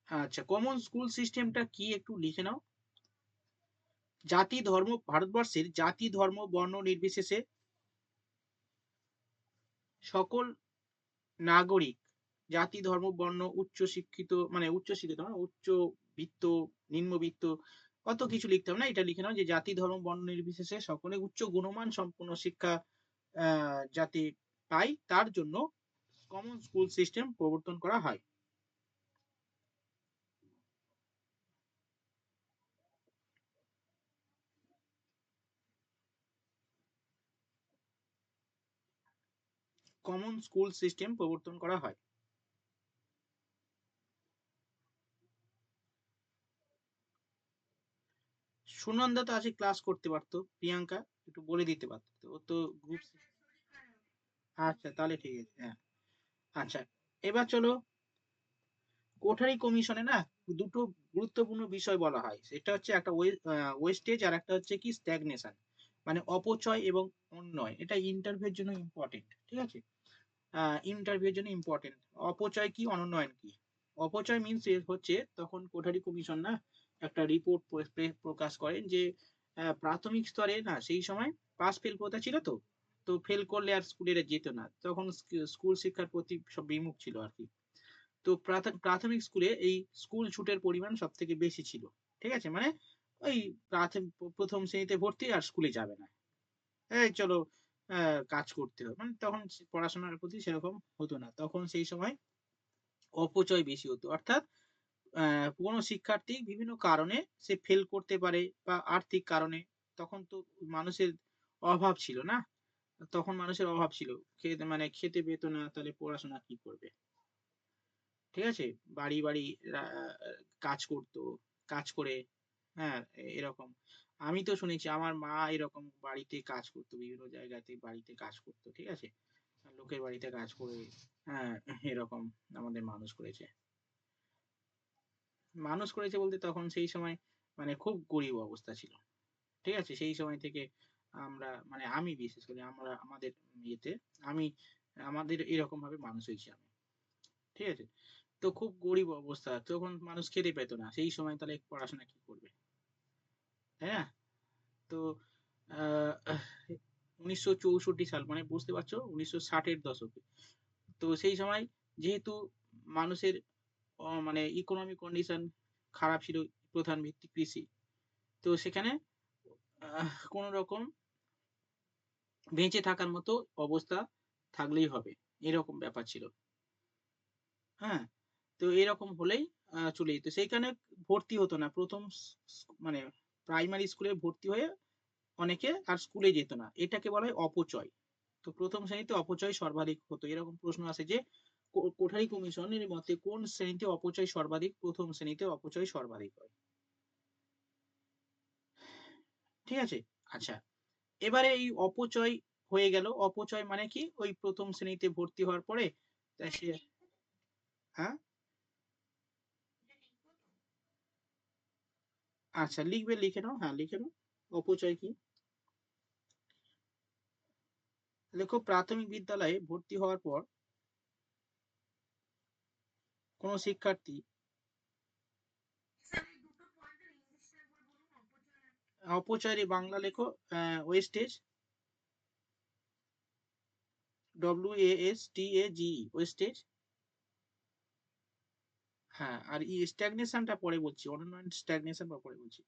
আচ্ছা, কমন স্কুল সিস্টেমটা কি একটু লিখে নাও। জাতি ধর্ম, ভারতবর্ষের জাতি ধর্ম বর্ণ নির্বিশেষে সকল নাগরিক, জাতি ধর্ম বর্ণ উচ্চ শিক্ষিত, মানে উচ্চ শিক্ষিত না, উচ্চ বিত্ত, নিম্নবিত্ত, কত কিছু লিখতে হবে না, এটা লিখে নাও যে জাতি ধর্ম বর্ণ নির্বিশেষে সকলে উচ্চ গুণমান সম্পন্ন শিক্ষা যাতে পায় তার জন্য কমন স্কুল সিস্টেম প্রবর্তন করা হয়। কমন স্কুল সিস্টেম প্রবর্তন করা হয়। সুনন্দা তো আজকে ক্লাস করতে পারতো, প্রিয়াঙ্কা একটু বলে দিতে পারতো, ও তো গ্রুপ। আচ্ছা তাহলে ঠিক আছে, হ্যাঁ। আচ্ছা, এবার চলো, কোঠারি কমিশনে না দুটো গুরুত্বপূর্ণ বিষয় বলা হয়, সেটা হচ্ছে একটা ওয়েস্টেজ আর একটা হচ্ছে কি স্ট্যাগনেশন, মানে অপচয় এবং উন্নয়ন। এটা ইন্টারভিউর জন্য ইম্পর্টেন্ট, ঠিক আছে? ইন্টারভিউর জন্য ইম্পর্টেন্ট। অপচয় কি, অনুন্নয়ন কি? অপচয় মিনস হচ্ছে তখন কোঠারি কমিশন না একটা রিপোর্ট প্রকাশ করেন যে প্রাথমিক স্তরে না সেই সময় পাস ফেল প্রথা ছিল, তো তো ফেল করলে আর স্কুলে যেত না, তখন স্কুল শিক্ষার প্রতি সব বিমুখ ছিল আর কি। তো প্রাথমিক স্কুলে এই স্কুল ছুটের পরিমাণ সব থেকে বেশি ছিল, ঠিক আছে? মানে ওই প্রথম শ্রেণীতে ভর্তি আর স্কুলে যাবে না, এই চলো কাজ করতে হবে, মানে তখন পড়াশোনার প্রতি সেরকম হতো না, তখন সেই সময় অপচয় বেশি হতো, অর্থাৎ কোনো শিক্ষার্থী বিভিন্ন কারণে সে ফেল করতে পারে বা আর্থিক কারণে, তখন তো মানুষের অভাব ছিল না, তখন মানুষের অভাব ছিল, খেতে মানে খেতে পেত না, তাহলে পড়াশোনা কি করবে, ঠিক আছে? বাড়ি বাড়ি কাজ করতো, কাজ করে, হ্যাঁ, এরকম। আমি তো শুনেছি আমার মা এরকম বাড়িতে কাজ করতো, বিভিন্ন জায়গাতে বাড়িতে কাজ করতো, ঠিক আছে? লোকের বাড়িতে কাজ করে, হ্যাঁ, এরকম আমাদের মানুষ করেছে। মানুষ করেছে বলতে তখন সেই সময় মানে খুব গরিব অবস্থা ছিল, ঠিক আছে? সেই সময় থেকে আমরা, মানে আমি বিশেষ করে আমরা আমাদের ইয়েতে, আমি আমাদের এরকম ভাবে মানুষ হয়েছি আমি, ঠিক আছে? তো খুব গরিব অবস্থা, তখন মানুষ খেতে পেত না সেই সময়, তাহলে পড়াশোনা কি করবে, তাই না? তো আহ 1964 সাল, মানে বুঝতে পারছো, 1960-এর দশকে। তো সেই সময় যেহেতু মানুষের মানে ইকোনমিক কন্ডিশন খারাপ ছিল, প্রধান ভিত্তি কৃষি, তো সেখানে কোন রকম বেঁচে থাকার মতো অবস্থা থাকলেই হবে, এরকম ব্যাপার ছিল, হ্যাঁ। তো এরকম হলেই চলে যেত, সেইখানে ভর্তি হতো না প্রথম মানে প্রাইমারি স্কুলে ভর্তি হয়ে অনেকে আর স্কুলে যেত না, এটাকে বলা হয় অপচয়। তো প্রথম শ্রেণীতে অপচয় সর্বাধিক হতো, এরকম প্রশ্ন আসে যে কোঠারি কমিশনের মতে কোন শ্রেণীতে অপচয় সর্বাধিক? প্রথম শ্রেণীতে অপচয় সর্বাধিক হয়, ঠিক আছে? আচ্ছা, এবারে এই অপচয় হয়ে গেল, অপচয় মানে কি, ওই প্রথম শ্রেণীতে ভর্তি হওয়ার পরে তা সে, হ্যাঁ, আচ্ছা লিখবে, লিখে নাও, হ্যাঁ লিখে নাও। অপচয় কি, দেখো, প্রাথমিক বিদ্যালয়ে ভর্তি হওয়ার পর কোন শিক্ষার্থী, অপচয়ের এই বাংলা লেখো, ওয়েস্টেজ, WASTAGE, ওয়েস্টেজ। হ্যাঁ, আর এই স্ট্যাগনেশনটা পরে বলছি, অনুন্নয়ন স্ট্যাগনেশন বা পরে বলছি।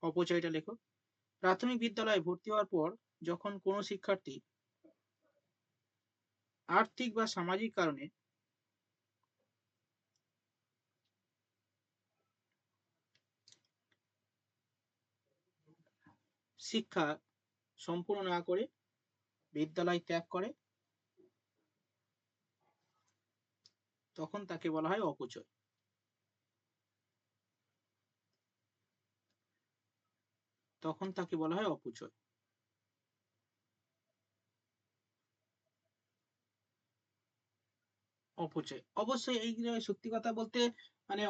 অপচয়টা লেখো। প্রাথমিক বিদ্যালয়ে ভর্তি হওয়ার পর যখন কোনো শিক্ষার্থী আর্থিক বা সামাজিক কারণে শিক্ষা সম্পূর্ণ না করে বিদ্যালয় ত্যাগ করে, তখন তাকে বলা হয় অপচয়, তখন তাকে বলা হয় অপচয়। অপচয় অবশ্যই, এই যে সত্যি কথা বলতে, মানে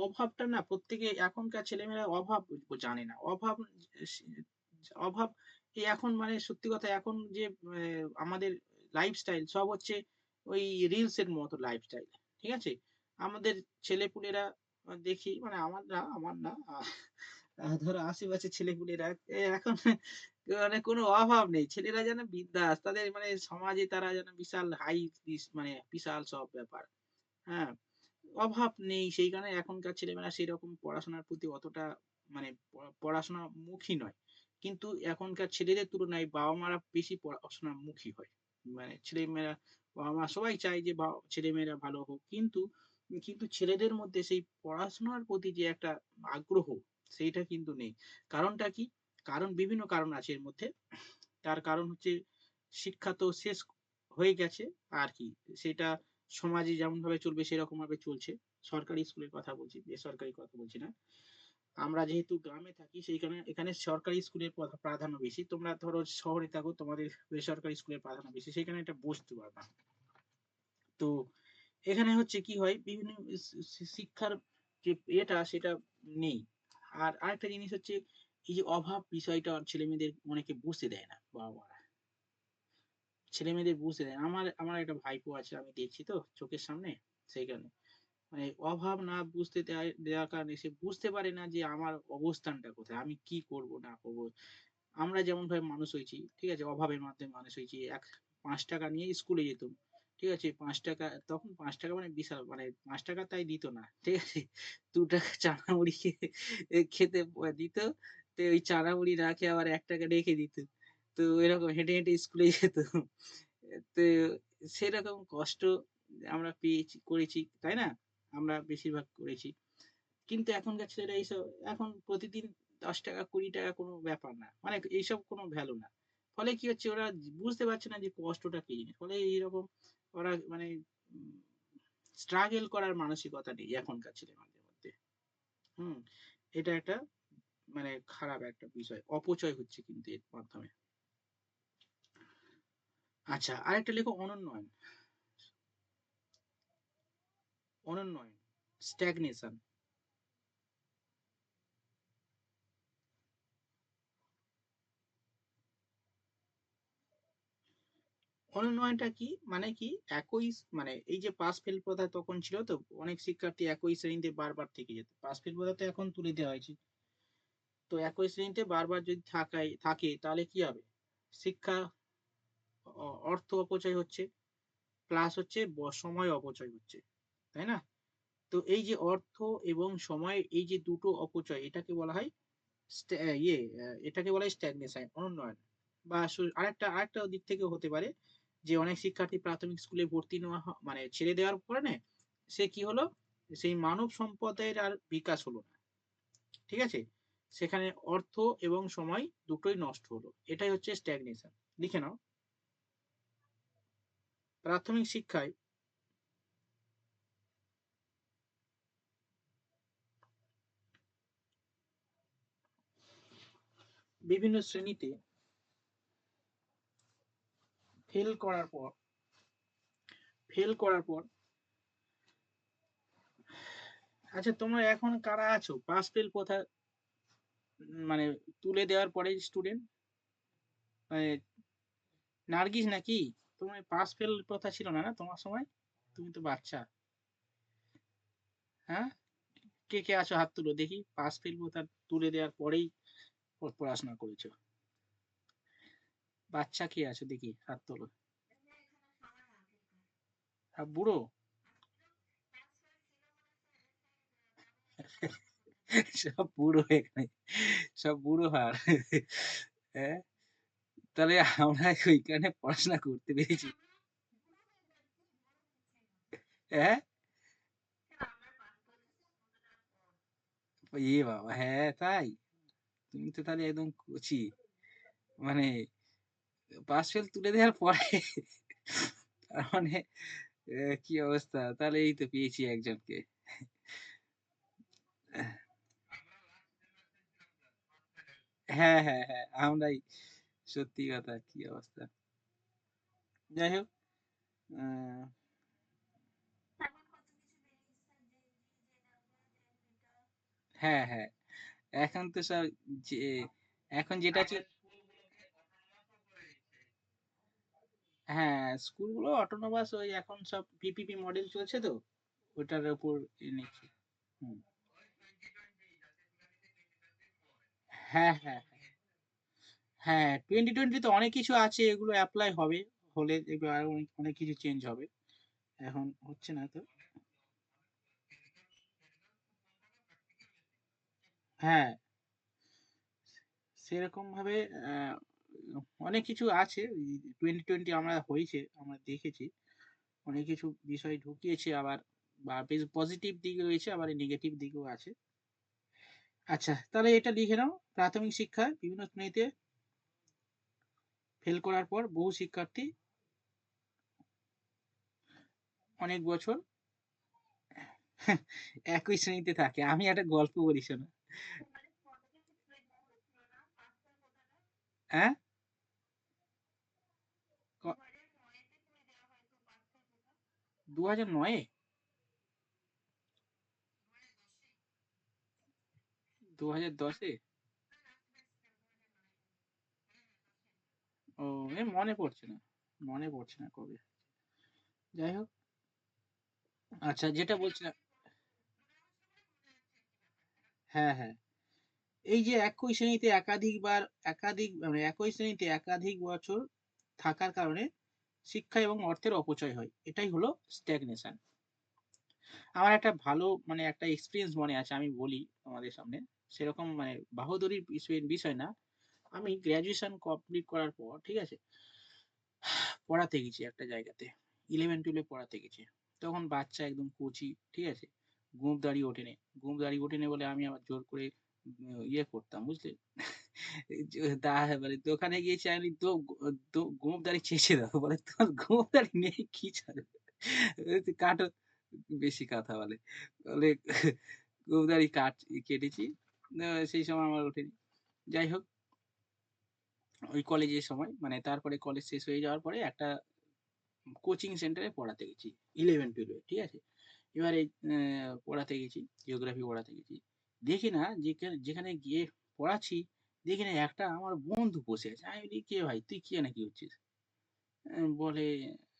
অভাবটা না প্রত্যেকে, এখনকার ছেলেমেয়েরা অভাব জানে না, অভাব অভাব এই এখন মানে সত্যি কথা এখন যে আমাদের লাইফস্টাইল সব হচ্ছে ওই রিলস এর মতো লাইফস্টাইল। ঠিক আছে? আমাদের ছেলেপুলেরা দেখি মানে আমার না ধরো আশেপাশে ছেলেপুলেরা এখন মানে কোনো অভাব নেই। ছেলেরা যেন বিন্দাস। তাদের মানে সমাজে তারা যেন বিশাল হাই মানে বিশাল সব ব্যাপার। হ্যাঁ? অভাব নেই সেই কারণে এখনকার ছেলেমেয়েরা সেরকম পড়াশোনার প্রতি অতটা মানে পড়াশোনা মুখী নয়। কিন্তু এখনকার ছেলেদের তুলনায় বাবা-মারা বেশি পড়াশোনামুখী হয়। মানে ছেলেমেয়েরা বাবা-মা সবাই চায় যে ছেলেমেয়েরা ভালো হোক। কিন্তু ছেলেদের মধ্যে সেই পড়াশোনার প্রতি যে একটা আগ্রহ সেইটা কিন্তু নেই। কারণটা কি? কারণ বিভিন্ন কারণ আছে এর মধ্যে। তার কারণ হচ্ছে শিক্ষা তো শেষ হয়ে গেছে আর কি। সেটা সমাজে যেমনভাবে চলবে সেরকমভাবে চলছে। সরকারি স্কুলের কথা বলছি, বেসরকারি কথা বলছি না। আমরা যেহেতু গ্রামে থাকি সেইখানে এখানে সরকারি স্কুলের প্রাধান্য বেশি। তোমরা ধরো শহরে থাকো তোমাদের বেসরকারি স্কুলের প্রাধান্য বেশি। সেখানে এটা বুঝতে পারবা। তো এখানে হচ্ছে কি হয় বিভিন্ন শিক্ষার যে এটা সেটা নেই। আর আরেকটা জিনিস হচ্ছে এই যে অভাব বিষয়টা ছেলেমেয়েদের অনেকে বুঝতে দেয় না বাবা-মারা। ছেলেমেয়েদের বুঝতে দেয় না। আমার আমার একটা ভাইপো আছে আমি দেখছি তো চোখের সামনে সেই কারণে। মানে অভাব না বুঝতে দেওয়ার কারণে সে বুঝতে পারে না যে আমার অবস্থানটা কোথায়, আমি কি করব না করব। আমরা যেমন ভাবে মানুষ হয়েছি ঠিক আছে অভাবের মাধ্যমে মানুষ হয়েছি 5 টাকা নিয়ে স্কুলে যেতাম ঠিক আছে 5 টাকা তখন 5 টাকা মানে বিশাল মানে 5 টাকা তাই দিত না ঠিক আছে 2 টাকা চানা মুড়ি খেতে দিত। তো ওই চানা মুড়ি না খেয়ে আবার 1 টাকা রেখে দিত। তো এরকম হেঁটে হেঁটে স্কুলে যেত। তো সেরকম কষ্ট আমরা পেয়েছি করেছি তাই না? আমরা বেশিরভাগ করেছি। কিন্তু এখনকার ছেলেরা এইসব এখন প্রতিদিন 10 টাকা 20 টাকা কোনো ব্যাপার না। মানে এইসব কোনো ভ্যালু না। ফলে কি হচ্ছে ওরা বুঝতে পারছে না যে কষ্টটা কি জিনিস। ফলে এইরকম ওরা মানে স্ট্রাগল করার মানসিকতা নেই এখনকার ছেলেমেয়েদের মধ্যে। হুম? এটা একটা মানে খারাপ একটা বিষয়। অপচয় হচ্ছে কিন্তু এর মাধ্যমে। আচ্ছা আরেকটা লেখো অনুন্নয়ন। অনুন্নয়ন, স্ট্যাগনেশন। অনুন্নয়নটা কি? মানে কি? একই মানে এই যে পাস ফেল প্রথা তখন ছিল তো অনেক শিক্ষার্থী একই শ্রেণীতে বারবার থেকে যেত। পাস ফেল প্রথা তো এখন তুলে দেওয়া হয়েছে। তো একই শ্রেণীতে বারবার যদি থাকে তাহলে কি হবে? শিক্ষা অর্থ অপচয় হচ্ছে প্লাস হচ্ছে সময় অপচয় হচ্ছে। তাই না? তো এই যে অর্থ এবং সময় এই যে দুটো অপচয় এটাকে বলা হয় এটাকে বলা হয় স্ট্যাগনেশন অনুন্নয়ন। বা আরেকটা দিক থেকে হতে পারে যে অনেক শিক্ষার্থী প্রাথমিক স্কুলে ভর্তি নেওয়া মানে ছেড়ে দেওয়ার পরে সে কি হলো সেই মানব সম্পদের আর বিকাশ হলো না। ঠিক আছে? সেখানে অর্থ এবং সময় দুটোই নষ্ট হলো। এটাই হচ্ছে স্ট্যাগনেশন। লিখে নাও। প্রাথমিক শিক্ষায় বিভিন্ন শ্রেণীতে ফেল করার পর ফেল করার পর আচ্ছা তোমরা এখন কারা আছো পাস ফেল প্রথা মানে তুলে দেওয়ার পরে স্টুডেন্ট মানে নার্গিস নাকি তোমার পাস ফেল প্রথা ছিল না না তোমার সময়? তুমি তো বাচ্চা। হ্যাঁ? কে কে আছো হাত তুলো দেখি পাস ফেল প্রথা তুলে দেওয়ার পরেই পড়াশোনা করেছো। বাচ্চা কে আছো দেখি হাত তোলো। বুড়ো? সব বুড়ো এখানে, সব বুড়ো হাড়। হ্যাঁ? তাহলে আমরা ওইখানে পড়াশোনা করতে পেরেছি। হ্যাঁ? এ বাবা হ্যাঁ তাই? তুমি তো তাহলে একদম কচি। মানে পাস ফেল তুলে দেওয়ার পরে তার মানে কি অবস্থা? তাহলে এই তো পেয়েছি একজনকে। হ্যাঁ, হ্যাঁ, হ্যাঁ। আমরাই সত্যি কথা কি অবস্থা। যাই হোক আ হ্যাঁ, হ্যাঁ। এখন তো সব যে এখন যেটা হ্যাঁ, স্কুলগুলো অটোনোমাস, ওই এখন সব পিপিপি মডেল চলছে তো, ওটার উপর নিচ্ছে। হুম। হ্যাঁ, হ্যাঁ, হ্যাঁ, 2020 তো অনেক কিছু আছে, এগুলো অ্যাপ্লাই হবে, হলে এবার আরো অনেক অনেক কিছু চেঞ্জ হবে। এখন হচ্ছে না তো। হ্যাঁ, সেরকম ভাবে আহ, অনেক কিছু আছে। 2020 আমরা হয়েছে, আমরা দেখেছি অনেক কিছু বিষয় ঢুকিয়েছে আবার, বা বেশ পজিটিভ দিক রয়েছে, আবার নেগেটিভ দিকও আছে। আচ্ছা, তাহলে এটা লিখে নাও। প্রাথমিক শিক্ষায় বিভিন্ন শ্রেণীতে ফেল করার পর বহু শিক্ষার্থী অনেক বছর একই শ্রেণীতে থাকে। আমি একটা গল্প বলি, শোনো। হ্যাঁ, 2009-এ, 2010-এ। ও, মনে পড়ছে না, মনে পড়ছে না কবে। যাই হোক, আচ্ছা যেটা বলছিলাম। হ্যাঁ, হ্যাঁ, এই যে একই শ্রেণীতে একাধিক বছর থাকার কারণে শিক্ষা এবং অর্থের অপচয় হয়, এটাই হলো স্ট্যাগনেশন। আমার একটা ভালো মানে একটা এক্সপিরিয়েন্স মনে আছে, আমি বলি তোমাদের সামনে। সেরকম মানে বাহাদুরির বিষয় বিষয় না। আমি গ্র্যাজুয়েশন কমপ্লিট করার পর, ঠিক আছে, পড়াতে গেছি একটা জায়গাতে, 11-12 পড়াতে গেছি। তখন বাচ্চা একদম কচি, ঠিক আছে, গোঁফ দাড়ি ওঠেনি। গোঁফ দাড়ি ওঠেনি বলে আমি আবার জোর করে ইয়ে করতাম, বুঝলে। তা মানে দোকানে গিয়েছি আমি, তো গোঁফ দাড়ি চেঁচে দাও, বলে তোমার গোঁফ দাড়ি নেই কি ছাড়ো, কাটো, বেশি কথা বলে, বলে গোঁফ দাড়ি কেটেছি। সেই সময় আমার ওঠেনি। যাই হোক, ওই কলেজের সময় মানে তারপরে কলেজ শেষ হয়ে যাওয়ার পরে একটা কোচিং সেন্টারে পড়াতে গেছি, 11-12, ঠিক আছে। এবারে পড়াতে গেছি, জিওগ্রাফি পড়াতে গেছি। দেখি না, যেখানে যেখানে গিয়ে পড়াচ্ছি, দেখি না একটা আমার বন্ধু বসে আছে। আমি বলি, কে ভাই, তুই কি না কি হচ্ছিস? বলে,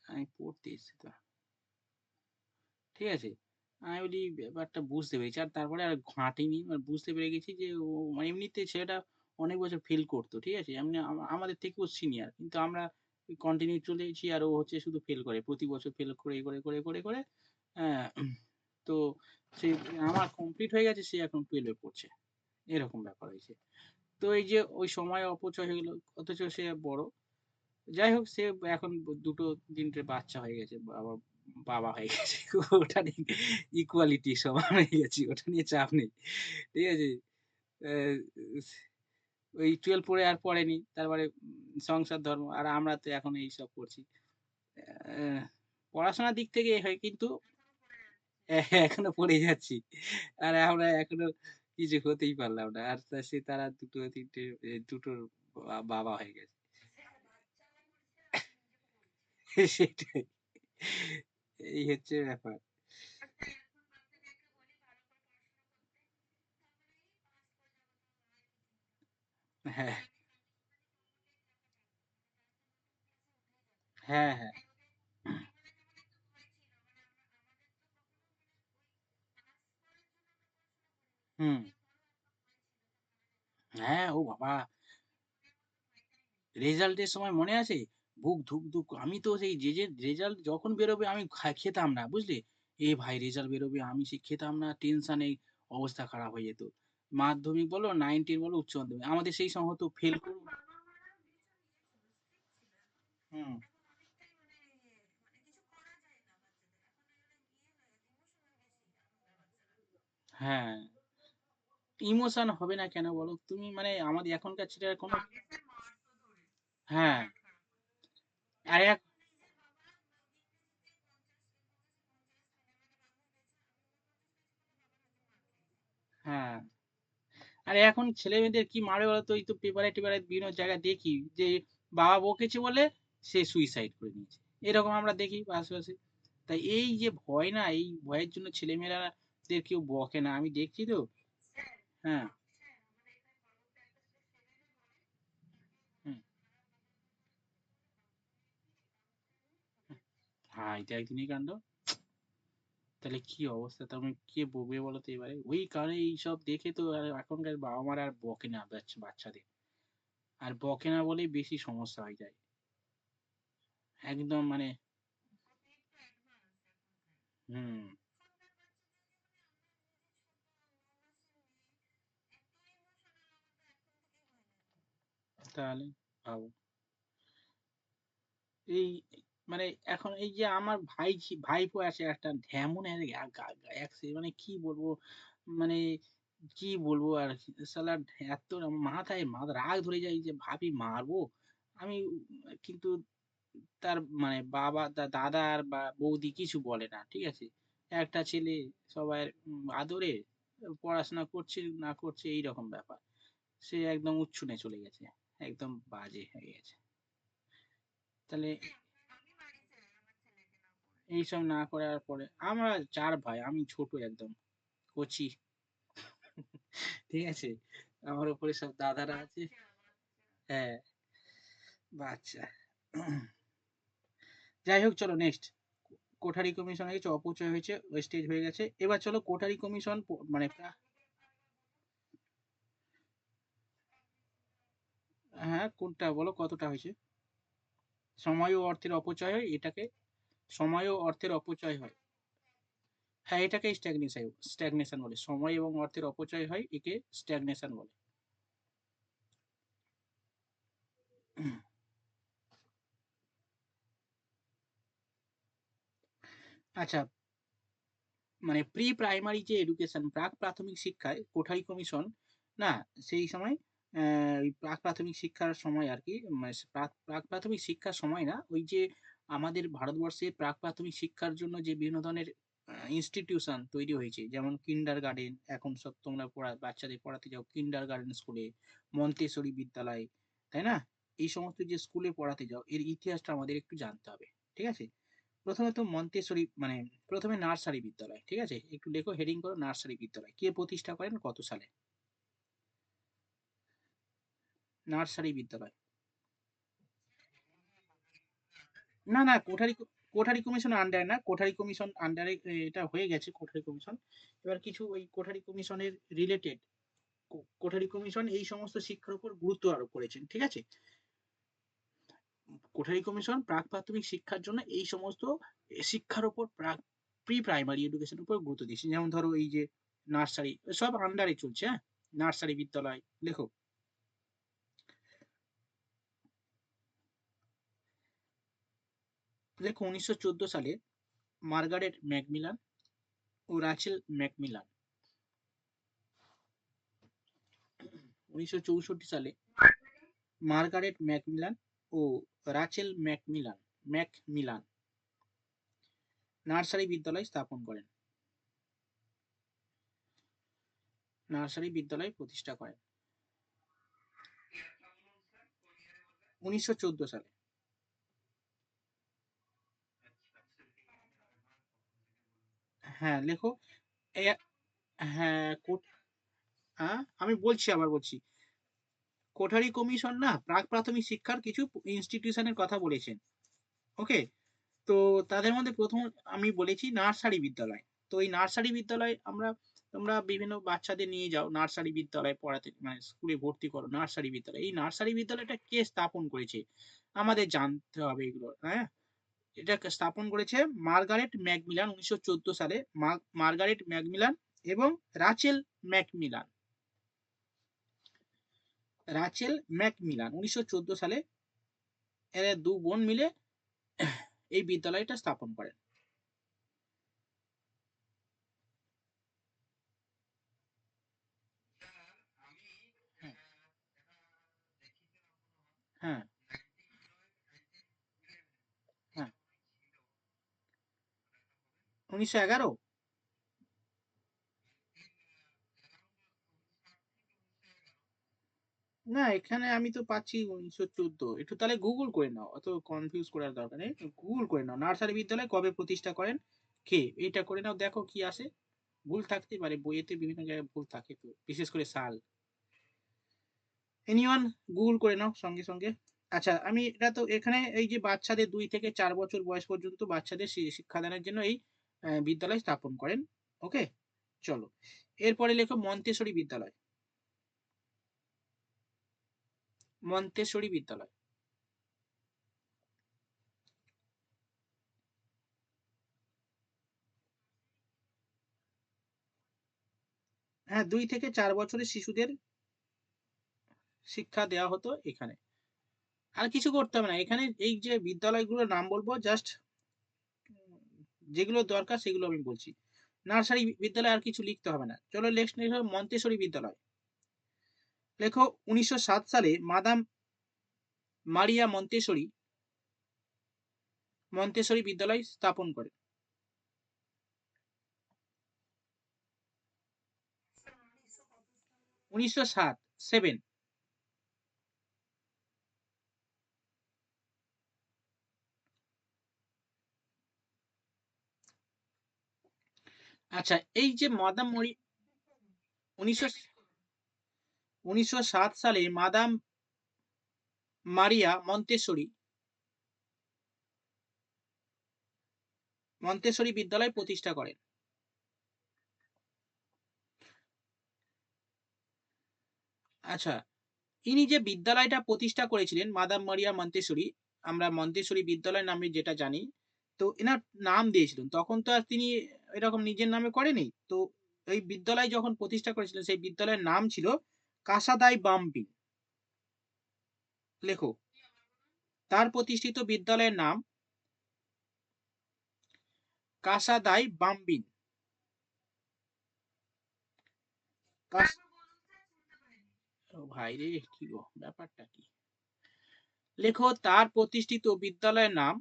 আমি পড়তে এসেছি তো, ঠিক আছে। আমি বলি, ব্যাপারটা বুঝতে পেরেছি, আর তারপরে আর ঘাঁটিনি, আর বুঝতে পেরে গেছি যে ও মানে এমনিতে ছেলেটা অনেক বছর ফেল করতো, ঠিক আছে, এমনি আমাদের থেকেও সিনিয়র, কিন্তু আমরা কন্টিনিউ চলেছি, আর ও হচ্ছে শুধু ফেল করে, প্রতি বছর ফেল করে করে করে করে করে আহ, তো সে আমার কমপ্লিট হয়ে গেছে, সে এখন 12-এ পড়ছে, এরকম ব্যাপার হয়েছে। তো এই যে ওই সময় অপচয় হয়ে গেল, অথচ সে বড়। যাই হোক, সে এখন দুটো তিনটে বাচ্চা হয়ে গেছে, বাবা বাবা হয়ে গেছে। ওটা নিয়ে ইকুয়ালিটি সমান হয়ে গেছি, ওটা নিয়ে চাপ নেই, ঠিক আছে। আহ, ওই 12 পড়ে আর পড়েনি, তারপরে সংসার ধর্ম, আর আমরা তো এখন এইসব করছি। আহ, পড়াশোনার দিক থেকে এ হয়, কিন্তু এখনো পড়ে যাচ্ছি, আর আমরা এখনো কিছু হতেই পারলাম না, আর তারা দুটো তিনটে দুটোর বাবা হয়ে গেছে। সেটাই, এই হচ্ছে ব্যাপার। হ্যাঁ, হ্যাঁ, হ্যাঁ। হুম। হ্যাঁ, ও বাবা! রেজাল্টের সময় মনে আছে? বুক ধুক ধুক, আমি তো সেই যে রেজাল্ট যখন বেরোবে আমি খেতাম না, বুঝলে? এ ভাই রেজাল্ট বেরোবে, আমি সে খেতাম না, টেনশনে অবস্থা খারাপ হয়ে যেত। মাধ্যমিক বলো, 9-10 বলো, উচ্চ মাধ্যমিক। আমাদের সেই সময় হতো ফেল করব। হুম। হ্যাঁ, ইমোশন হবে না কেন বলো? তুমি মানে আমাদের এখনকার ছেলেরা কোনো। হ্যাঁ, আর হ্যাঁ, আর এখন ছেলেমেয়েদের কি মারে বলতো? এই তো পেপারে টেপারে বিভিন্ন জায়গায় দেখি যে বাবা বকেছে বলে সে সুইসাইড করে নিয়েছে, এরকম আমরা দেখি আশেপাশে। তাই এই যে ভয় না, এই ভয়ের জন্য ছেলেমেয়েরা দের কেউ বকে না, আমি দেখছি তো। হ্যাঁ, তাই তো একদিনই কাণ্ড। তাহলে কি অবস্থা, তুমি কে বকবে বলো তো এবারে? ওই কারণে এইসব দেখে তো আর এখনকার বাবা মারা আর বকে না বাচ্চাদের, আর বকে না বলেই বেশি সমস্যা হয়ে যায় একদম মানে। হুম। তাহলে ভাবো, এই মানে এখন এই যে আমার ভাইপো আছে একটা ঢেমন মানে কি বলবো, মানে কি বলবো আর, শালা এত মাথা রাগ ধরে যায় যে ভাবি মারবো আমি, কিন্তু তার মানে বাবা দাদা আর বা বৌদি কিছু বলে না, ঠিক আছে। একটা ছেলে সবাই আদরে পড়াশোনা করছে না করছে এই রকম ব্যাপার, সে একদম উচ্ছনে চলে গেছে, একদম বাজে হয়ে গেছে। তাহলে এইসব না করার পরে আমরা 4 ভাই, আমি ছোট একদম কচি, ঠিক আছে। আমার উপরে সব দাদারা আছে। হ্যাঁ, বাচ্চা। যাই হোক, চলো নেক্সট। কোঠারি কমিশন হয়ে গেছে, অপচয় হয়েছে, ওয়েস্টেজ হয়ে গেছে। এবার চলো কোঠারি কমিশন মানে হ্যাঁ, কোনটা বলো কতটা হয়েছে? সময় ও অর্থের অপচয় হয় এটাকে, সময় ও অর্থের অপচয় হয়। হ্যাঁ, এটাকে স্ট্যাগনেশন বলে, সময় এবং অর্থের অপচয় হয়, একে স্ট্যাগনেশন বলে। আচ্ছা, মানে প্রি প্রাইমারি যে এডুকেশন, প্রাক প্রাথমিক শিক্ষায় কোঠারি কমিশন না, সেই সময় ওই প্রাক প্রাথমিক শিক্ষার সময় আর কি, মানে প্রাক প্রাক প্রাথমিক শিক্ষার সময় না, ওই যে আমাদের ভারতবর্ষে প্রাক প্রাথমিক শিক্ষার জন্য যে বিভিন্ন ধরনের ইনস্টিটিউশন তৈরি হয়েছে, যেমন কিন্ডার গার্ডেন, এখন সব তোমরা বাচ্চাদের পড়াতে যাও কিন্ডার গার্ডেন স্কুলে, মন্তেশ্বরী বিদ্যালয়, তাই না? এই সমস্ত যে স্কুলে পড়াতে যাও, এর ইতিহাসটা আমাদের একটু জানতে হবে, ঠিক আছে। প্রথমে তো মন্তেশ্বরী মানে প্রথমে নার্সারি বিদ্যালয়, ঠিক আছে, একটু লেখো, হেডিং করো নার্সারি বিদ্যালয়, কে প্রতিষ্ঠা করেন কত সালে? নার্সারি বিদ্যালয়। না না, কোঠারি কমিশন আন্ডারে না, কোঠারি কমিশন আন্ডারে এটা হয়ে গেছে কোঠারি কমিশন। এবার কিছু ওই কোঠারি কমিশনের রিলেটেড, কোঠারি কমিশন এই সমস্ত শিক্ষার উপর গুরুত্ব আরোপ করেছেন, ঠিক আছে। কোঠারি কমিশন প্রাক প্রাথমিক শিক্ষার জন্য এই সমস্ত শিক্ষার উপর প্রি প্রাইমারি এডুকেশনের উপর গুরুত্ব দিয়েছে, যেমন ধরো এই যে নার্সারি, সব আন্ডারে চলছে, হ্যাঁ। নার্সারি বিদ্যালয় লেখো। দেখো 1914 সালে মার্গারেট ম্যাকমিলান ও রাচেল ম্যাকমিলান, 1964 সালে মার্গারেট ম্যাকমিলান ও রাচেল ম্যাকমিলান নার্সারি বিদ্যালয় স্থাপন করেন, নার্সারি বিদ্যালয় প্রতিষ্ঠা করেন 1914 সালে। হ্যাঁ লেখো। এ- হ্যাঁ হ্যাঁ, আমি বলছি, আবার বলছি, কোঠারি কমিশন না প্রাক প্রাথমিক শিক্ষার কিছু ইনস্টিটিউশনের কথা বলেছেন, ওকে। তো তাদের মধ্যে প্রথম আমি বলেছি নার্সারি বিদ্যালয়। তো এই নার্সারি বিদ্যালয় আমরা, তোমরা বিভিন্ন বাচ্চাদের নিয়ে যাও নার্সারি বিদ্যালয়ে পড়াতে, মানে স্কুলে ভর্তি করো নার্সারি বিদ্যালয়, এই নার্সারি বিদ্যালয়টা কে স্থাপন করেছে আমাদের জানতে হবে এগুলো, হ্যাঁ। এটা স্থাপন করেছে মার্গারেট ম্যাকমিলান 1914 সালে, মার্গারেট ম্যাকমিলান এবং রাচেল ম্যাকমিলান, রাচেল ম্যাকমিলান 1914 সালে এরা দু বোন মিলে এই বিদ্যালয়টা স্থাপন করেন। হ্যাঁ হ্যাঁ হ্যাঁ। 1911। না, এখানে আমি তো পাচ্ছি 1914, একটু তাহলে গুগল করে নাও, অত কনফিউজ করার দরকার নেই, গুগল করে নাও নার্সারি বিদ্যালয় কবে প্রতিষ্ঠা করেন কে, এটা করে নাও, দেখো কি আসে। ভুল থাকতে পারে, বইয়েতে বিভিন্ন জায়গায় ভুল থাকে তো, বিশেষ করে সাল। এনিওয়ান, গুগল করে নাও সঙ্গে সঙ্গে। আচ্ছা, আমি এটা তো এখানে এই যে বাচ্চাদের 2 থেকে 4 বছর বয়স পর্যন্ত বাচ্চাদের শিক্ষাদানের জন্য এই বিদ্যালয় স্থাপন করেন। ওকে? চলো। এরপরে লেখো মন্তেশ্বরী বিদ্যালয়। মন্তেশ্বরী বিদ্যালয়। হ্যাঁ, 2 থেকে 4 বছরের শিশুদের শিক্ষা দেওয়া হতো এখানে। আর কিছু করতে হবে না। এখানে এই যে বিদ্যালয়গুলোর নাম বলবো, জাস্ট যেগুলো দরকার সেগুলো আমি বলছি। নার্সারি বিদ্যালয় আর কিছু লিখতে হবে না। চলো নেক্সট লেখো মন্তেশ্বরী বিদ্যালয়। লেখো 1907 সালে মাদাম মারিয়া মন্তেশ্বরী মন্তেশ্বরী বিদ্যালয় স্থাপন করেন। 1907 7। আচ্ছা, এই যে মাদাম মরি 1900 1907 সালে মাদাম মারিয়া মন্তেশ্বরী বিদ্যালয় প্রতিষ্ঠা করেন। আচ্ছা, ইনি যে বিদ্যালয়টা প্রতিষ্ঠা করেছিলেন মাদাম মারিয়া মন্তেশ্বরী, আমরা মন্তেশ্বরী বিদ্যালয় নামে যেটা জানি, তো এনার নাম দিয়েছিলেন। তখন তো আর তিনি এরকম নিজের নামে করেনি। তো এই বিদ্যালয় যখন প্রতিষ্ঠা করেছিলেন সেই বিদ্যালয়ের নাম ছিল কাসাদাই বাম্বিন। লেখো, তার প্রতিষ্ঠিত বিদ্যালয়ের নাম কাসাদাই বাম্বিন। ও ভাই রে, কি গো ব্যাপারটা কি? লেখো, তার প্রতিষ্ঠিত বিদ্যালয়ের নাম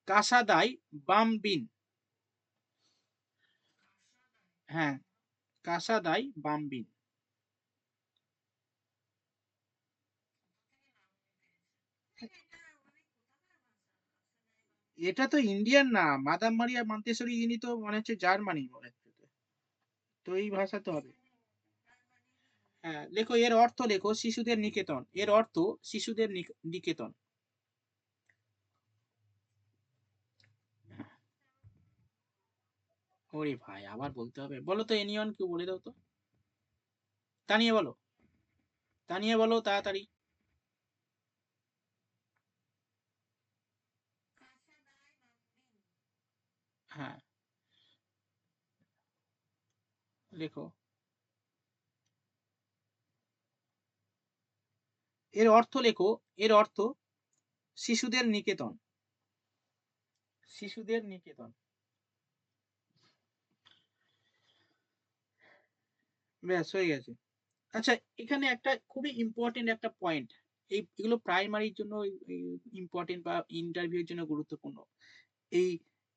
কাসাদাই বাম্বিন। হ্যাঁ, কাসাদাই বাম্বিন। এটা তো ইন্ডিয়ান না, মাদাম মারিয়া মন্তেশ্বরী ইনি তো মনে হচ্ছে জার্মানি মনে হচ্ছে। তো এই ভাষা তো হবে। হ্যাঁ, লেখো এর অর্থ, লেখো শিশুদের নিকেতন। এর অর্থ শিশুদের নিকেতন। ওরে ভাই, আবার বলতে হবে? বলো তো এনিয়ন কেউ বলে দাও তো। তানিয়ে বলো, তানিয়ে বলো তাড়াতাড়ি। হ্যাঁ, লেখো এর অর্থ, লেখো এর অর্থ শিশুদের নিকেতন। শিশুদের নিকেতন। ব্যাস হয়ে গেছে। আচ্ছা, এখানে একটা খুবই ইম্পর্টেন্ট একটা পয়েন্ট, এগুলো প্রাইমারির জন্য ইম্পর্টেন্ট বা ইন্টারভিউর জন্য গুরুত্বপূর্ণ। এই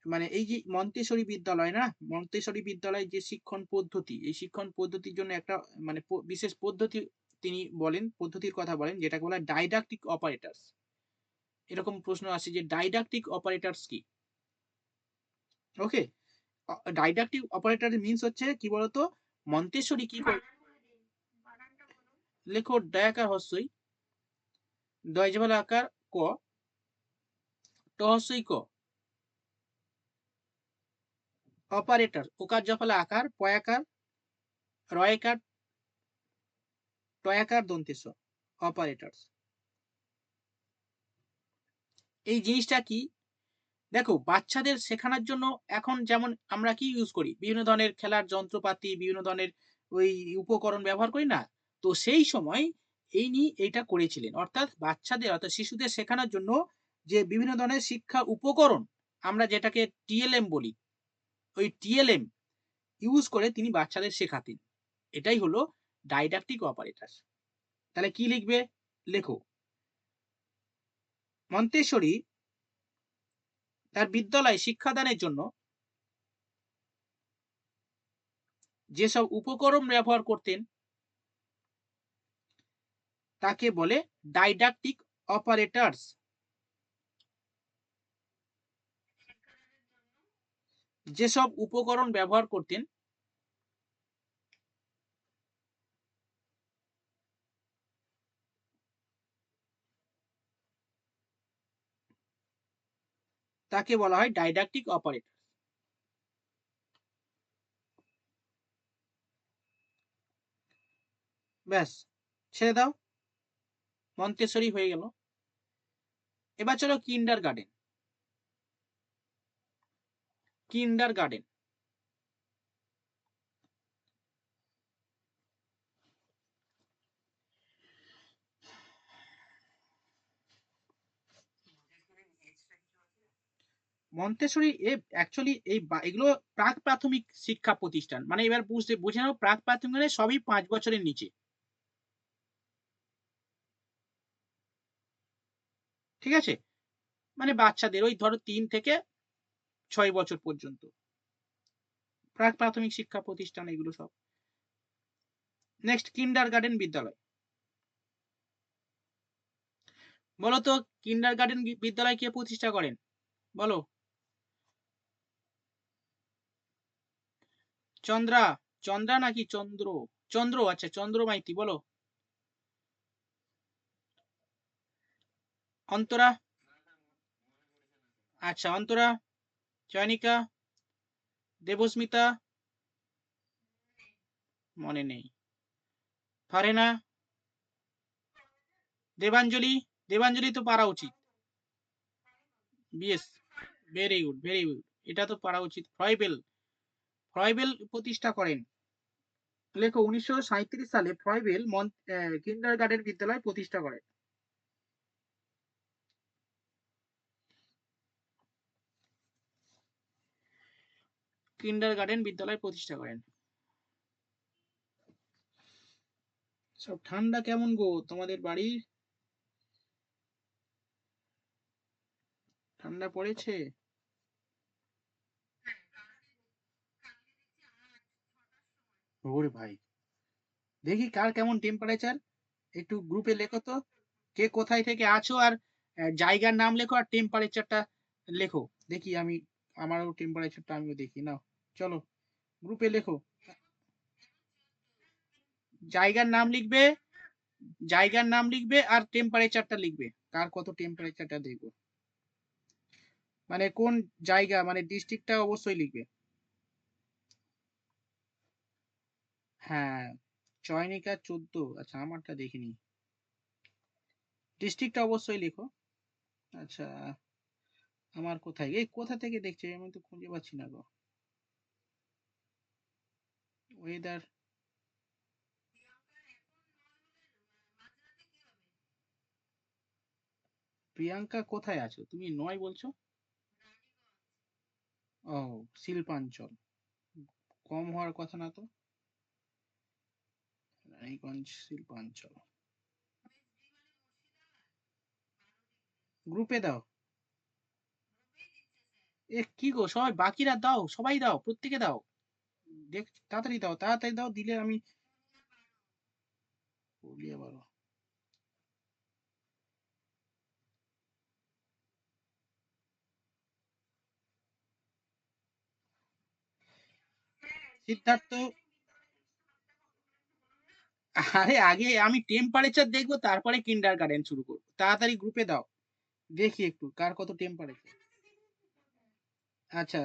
মানে এই যে মন্তেশ্বরী বিদ্যালয় না, মন্তেশ্বরী বিদ্যালয় যে শিক্ষণ পদ্ধতি, এই শিক্ষণ পদ্ধতির জন্য একটা মানে বিশেষ পদ্ধতি তিনি বলেন, পদ্ধতির কথা বলেন, যেটাকে বলা হয় ডাইডাক্টিক অপারেটরস। এরকম প্রশ্ন আসে যে ডাইডাক্টিক অপারেটরস কি? ওকে, ডাইডাক্টিক অপারেটর মিন্স হচ্ছে কি বলতো, মন্তেশ্বরী কি করে। লেখো ডয়াকার হস্যই, দয়জবল আকার ক, ট হস্যই ক। অপারেটর ওকার জফলা আকার, পয়াকার, রয়াকার, টয়াকার দন্তেশ। অপারেটরস। এই জিনিসটা কি? দেখো, বাচ্চাদের শেখানোর জন্য এখন যেমন আমরা কি ইউজ করি, বিভিন্ন ধরনের খেলার যন্ত্রপাতি, বিভিন্ন ধরনের ওই উপকরণ ব্যবহার করি না? তো সেই সময় এই নিয়ে এইটা করেছিলেন, অর্থাৎ বাচ্চাদের অর্থাৎ শিশুদের শেখানোর জন্য যে বিভিন্ন ধরনের শিক্ষা উপকরণ, আমরা যেটাকে টিএলএম বলি, ওই টিএলএম ইউজ করে তিনি বাচ্চাদের শেখাতেন। এটাই হলো ডাইডাক্টিক অপারেটর। তাহলে কি লিখবে? লেখো, মন্তেশ্বরী তার বিদ্যালয়ে শিক্ষাদানের জন্য যেসব উপকরণ ব্যবহার করতেন তাকে বলে ডাইডাক্টিক অপারেটরস। যেসব উপকরণ ব্যবহার করতেন তাকে বলা হয় ডাইডাক্টিক অপারেটর। ব্যাস, ছেড়ে দাও, মন্তেশ্বরী হয়ে গেল। এবার চলো কিন্ডার গার্ডেন। কিন্ডার গার্ডেন মন্তেশ্বরী অ্যাকচুয়ালি এগুলো প্রাক প্রাথমিক শিক্ষা প্রতিষ্ঠান, মানে এবার বুঝে নাও, প্রাক প্রাথমিক মানে সবই 5 বছরের নিচে, ঠিক আছে? মানে বাচ্চাদের ওই ধরো 3 থেকে 6 বছর পর্যন্ত প্রাক প্রাথমিক শিক্ষা প্রতিষ্ঠান এগুলো সব। নেক্সট কিন্ডার গার্ডেন বিদ্যালয়। বলো তো কিন্ডার গার্ডেন বিদ্যালয় কে প্রতিষ্ঠা করেন? বলো। চন্দ্রা, চন্দ্রা নাকি চন্দ্র? চন্দ্র, আচ্ছা চন্দ্র মাইতি। বলো। অন্তরা, আচ্ছা অন্তরা, চয়নিকা, দেবস্মিতা, মনে নেই। ফারেনা, দেবাঞ্জলি, দেবাঞ্জলি তো পারা উচিত। BS, very good very good, এটা তো পারা উচিত। ফ্রয়বেল, ফ্রয়বেল প্রতিষ্ঠা করেন। লেখো 1937 সালে ফ্রয়বেল কিন্ডার গার্ডেন বিদ্যালয় প্রতিষ্ঠা করেন। কিন্ডার গার্ডেন বিদ্যালয় প্রতিষ্ঠা করেন। সব ঠান্ডা কেমন গো তোমাদের বাড়ি? ঠান্ডা পড়েছে? ওরে ভাই, দেখি কার কেমন টেম্পারেচার, একটু গ্রুপে লেখো তো, কে কোথায় থেকে আছো, আর জায়গার নাম লেখো আর টেম্পারেচারটা লেখো। দেখি আমি, আমারও টেম্পারেচারটা আমিও দেখি নাও। চলো গ্রুপে লেখো, জায়গার নাম লিখবে, জায়গার নাম লিখবে আর টেম্পারেচারটা লিখবে, কার কত টেম্পারেচারটা দেখবো। মানে কোন জায়গা, মানে ডিস্ট্রিক্টটা অবশ্যই লিখবে। হ্যাঁ, চয়নিকা 14, আচ্ছা আমারটা দেখিনি। ডিস্ট্রিক্টটা অবশ্যই লিখো। আচ্ছা, আমার কোথায়, এই কোথা থেকে দেখছি আমি তো খুঁজে পাচ্ছি না গো। ওয়েদার, প্রিয়াঙ্কা কোথায় আছো তুমি, নয় বলছো? ও, শিল্পাঞ্চল, কম হওয়ার কথা না তো। রানীগঞ্জ শিল্পাঞ্চল, গ্রুপে দাও। এ কি গো, সবাই বাকিরা দাও, সবাই দাও, প্রত্যেকে দাও। দেখ, তাড়াতাড়ি দাও, তাড়াতাড়ি দাও, দিলে আমি। পুরুলিয়া 12, সিদ্ধার্থ। আরে আগে আমি টেম্পারেচার দেখবো, তারপরে কিন্ডার গার্ডেন শুরু করবো। তাড়াতাড়ি গ্রুপে দাও, দেখি একটু কার কত টেম্পারেচার। আচ্ছা,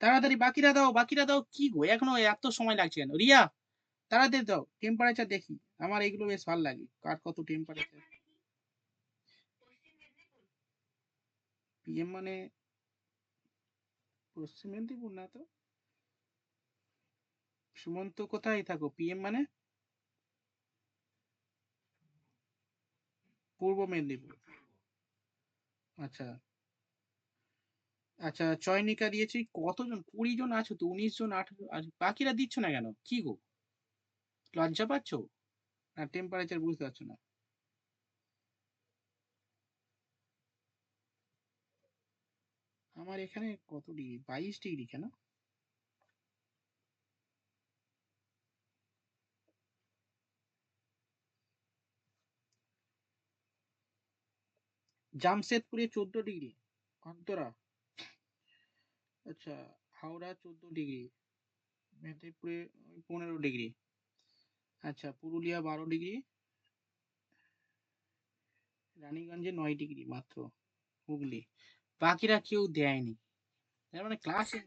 তাড়াতাড়ি বাকিরা দাও, বাকিরা দাও, কি গো এখনো এত সময় লাগছে কেন? রিয়া, তাড়াতাড়ি দাও টেম্পারেচার দেখি, আমার এগুলো বেশ ভালো লাগে, কার কত টেম্পারেচার। পিএম মানে পশ্চিম মেদিনীপুর না তো? সুমন্ত কোথায় থাকো, পিএম মানে পূর্ব মেদিনীপুর। আচ্ছা, আচ্ছা চয়নিকা দিয়েছি, কতজন, 20 জন আছো তো, 19 জন, 18, আর বাকিরা দিচ্ছ না কেন, কি গো, লজ্জা পাচ্ছ না? টেম্পারেচার বুঝতে পারছো না? আমার এখানে কত ডিগ্রি, 22 ডিগ্রি কেন? জামশেদপুরে 14 ডিগ্রি। অন্তরা, আচ্ছা, হাওড়া 14 ডিগ্রি, মেদিনীপুরে 15 ডিগ্রি, আচ্ছা পুরুলিয়া 12 ডিগ্রি, রানীগঞ্জে 9 ডিগ্রি মাত্র, হুগলি, বাকিরা কেউ দেয়নি, তার মানে ক্লাসে।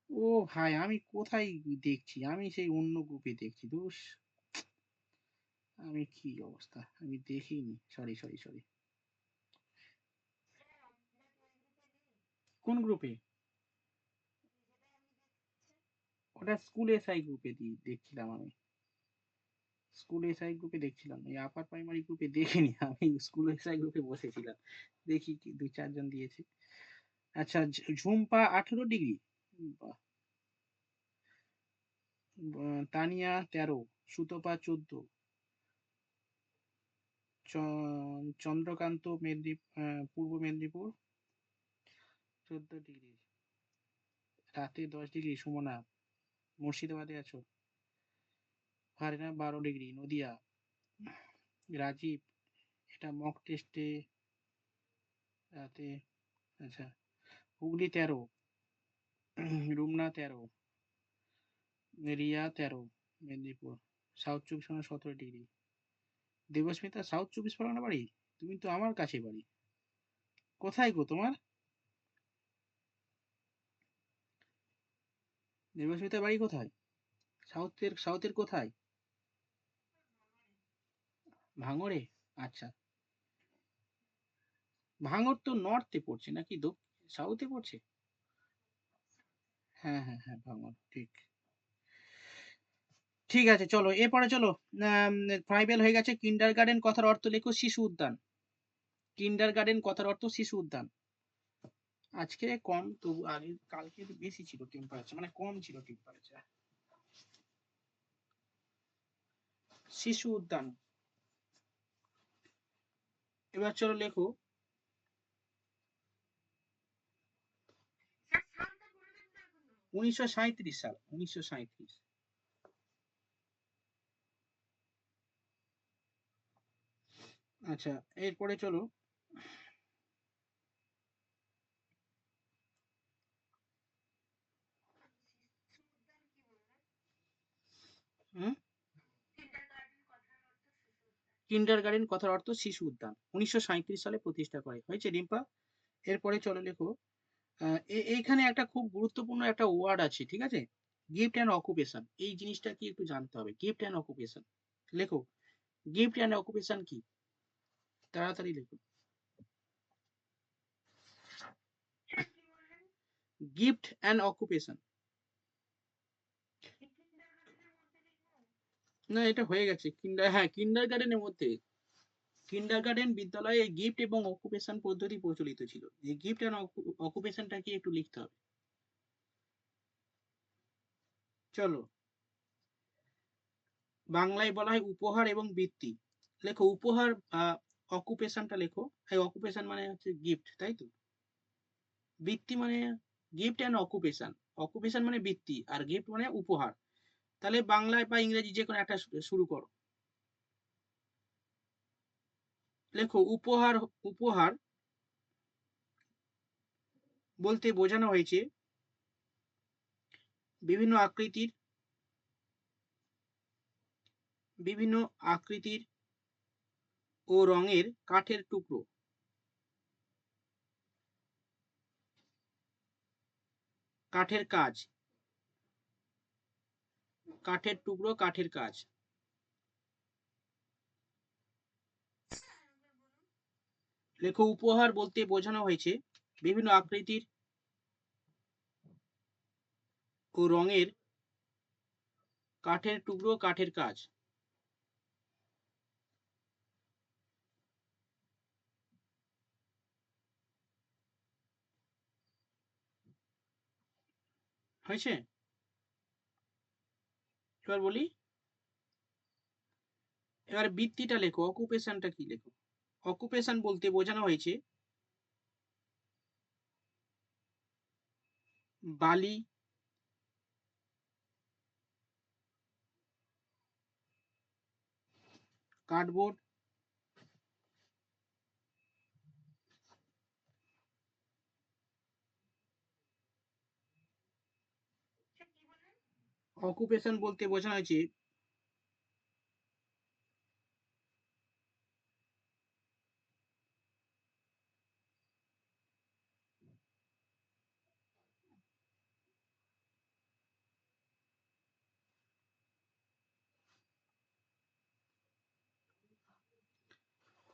ও ভাই, আমি কোথায় দেখছি, আমি সেই অন্য গ্রুপে দেখছি দোষ। আমি কি অবস্থা, আমি দেখিনি, সরি সরি সরি। কোন গ্রুপে? ওটা স্কুল এসআই গ্রুপে দেখছিলাম আমি। স্কুল এসআই গ্রুপে দেখছিলাম, এই আপার প্রাইমারি গ্রুপে দেখিনি। আমি স্কুল এসআই গ্রুপে বসেছিলাম, দেখি কি দুই চারজন দিয়েছে। আচ্ছা, ঝুম্পা 18 ডিগ্রি, বাহ। তানিয়া 13, সুতপা 14, চন্দ্রকান্ত পূর্ব মেদিনীপুর 14 ডিগ্রি, রাতে 10 ডিগ্রি। সুমনা মুর্শিদাবাদে আছো। Farina 12 degree, Nadia. রাজীব, এটা মক টেস্টে রাতে। আচ্ছা, Hooghly 13, Rumna 13, Riya 13, Medinipur. South 24 Pargana 17 degree. Debasmita south 24 Pargana বাড়ি? তুমি তো আমার কাছে বাড়ি। কোথায় গো তোমার? দেবস্মিতার বাড়ি কোথায়? সাউথের কোথায়? ভাঙড়ে? আচ্ছা। ভাঙড় তো নর্থে পড়ছে নাকি সাউথে পড়ছে? হ্যাঁ হ্যাঁ হ্যাঁ, ভাঙড় ঠিক। ঠিক আছে, চলো এরপরে চলো। ট্রাইবেল হয়ে গেছে। কিন্ডার গার্ডেন কথার অর্থ লেখো শিশু উদ্যান। কিন্ডার গার্ডেন কথার অর্থ শিশু উদ্যান। আজকে কম, তবু আগে কালকে একটু বেশি ছিল টেম্পারেচার, মানে কম ছিল টেম্পারেচার। শিশু উদ্যান। এবার চলো লেখো। 1937 সাল, 1937। আচ্ছা, এরপরে চলো। হুম, কিন্ডার গার্ডেন কথার অর্থ শিশু উদ্যান, 1937 সালে প্রতিষ্ঠা করে হয়েছে ডিম্পা। এরপরে চলো লেখো। এইখানে একটা খুব গুরুত্বপূর্ণ একটা ওয়ার্ড আছে, ঠিক আছে? গিফট অ্যান্ড অকুপেশন, এই জিনিসটা কি একটু জানতে হবে। গিফট অ্যান্ড অকুপেশন লেখো। গিফট অ্যান্ড অকুপেশন কি? তাড়াতাড়ি লেখো। Gift and occupation. না, এটা হয়ে গেছে। হ্যাঁ, কিন্ডার গার্ডেনের মধ্যে। কিন্ডার গার্ডেন বিদ্যালয়ে গিফট এবং অকুপেশন পদ্ধতি প্রচলিত ছিল। এই গিফট অ্যান্ড অকুপেশনটা কি একটু লিখতে হবে। চলো, বাংলায় বলা হয় উপহার এবং বৃত্তি। লেখো উপহার। অকুপেশনটা লেখো। এই অকুপেশন মানে হচ্ছে গিফট, তাই তো? বৃত্তি মানে গিফট অ্যান্ড অকুপেশন। অকুপেশন মানে বৃত্তি, আর গিফট মানে উপহার। তাহলে বাংলায় বা ইংরেজি যে কোনো একটা শুরু করো। লেখো উপহার। উপহার বলতে বোঝানো হয়েছে বিভিন্ন আকৃতির, বিভিন্ন আকৃতির ও রঙের কাঠের টুকরো, কাঠের কাজ, কাঠের টুকরো, কাঠের কাজ। লেখো উপহার বলতে বোঝানো হয়েছে বিভিন্ন আকৃতির ও রঙের কাঠের টুকরো, কাঠের কাজ। হয়েছে? এবার বলি। এবার বৃত্তিটা লেখো। অকুপেশনটা কি লেখো? অকুপেশন বলতে বোঝানো হয়েছে বালি, কার্ডবোর্ড, অকুপেশন বলতে বোঝানো হয়েছে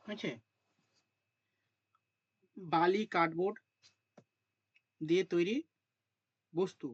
আছে বালি কার্ডবোর্ড দিয়ে তৈরি বস্তু।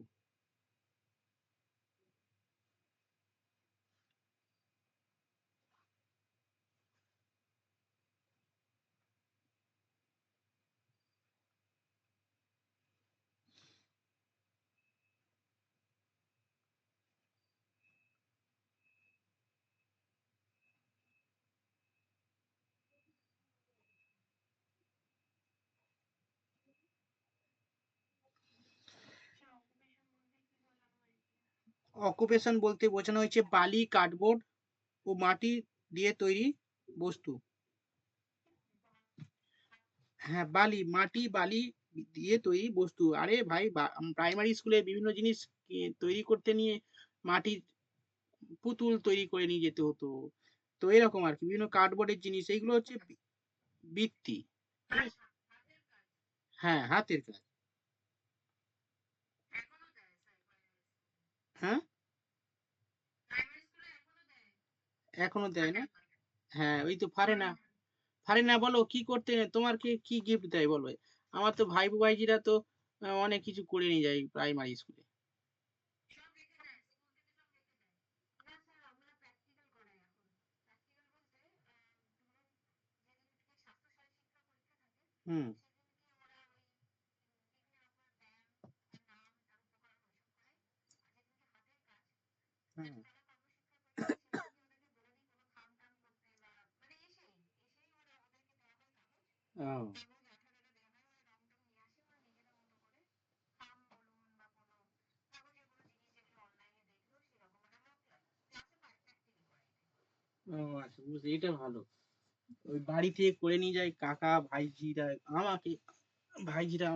অকুপেশন বলতে বোঝানো হয়েছে বালি কার্ডবোর্ড ও মাটি দিয়ে তৈরি বস্তু। হ্যাঁ, বালি মাটি বালি দিয়ে তৈরি বস্তু। আরে ভাই, প্রাইমারি স্কুলে বিভিন্ন জিনিস তৈরি করতে নিয়ে মাটির পুতুল তৈরি করে নিয়ে যেতে হতো। তো এরকম আর কি বিভিন্ন কার্ডবোর্ডের জিনিস, এইগুলো হচ্ছে বৃত্তি। ঠিক আছে? হ্যাঁ, হাতের কাজ। হ্যাঁ, এখনো দেয় না। হ্যাঁ, ওই তো পারে না। পারে না বলো কি করতে, তোমার কি গিফট দেয় বলো? আমার তো ভাইজিরা তো অনেক কিছু করে নিয়ে যায় প্রাইমারি স্কুলে। হুম। হুম। ও। ও আচ্ছা, বুঝলি, এটা ভালো। ওই বাড়ি থেকে করে নিয়ে যায় কাকা ভাইজিরা আমাকে, ভাইজিরা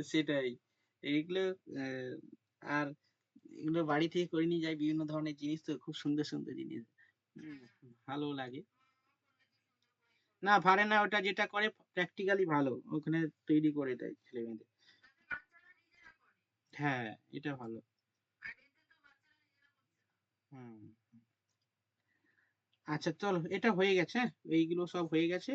সেটাই। এইগুলো আহ, আর এগুলো বাড়ি থেকে করে নিয়ে যায় বিভিন্ন ধরনের জিনিস, তো খুব সুন্দর সুন্দর জিনিস। হুম, ভালো লাগে। না, পারে না, ওটা যেটা করে প্র্যাকটিক্যালি ভালো, ওখানে তৈরি করে দেয় ছেলে মেয়েদের। হ্যাঁ, এটা ভালো। হুম। আচ্ছা চলো, এটা হয়ে গেছে, হ্যাঁ? এইগুলো সব হয়ে গেছে।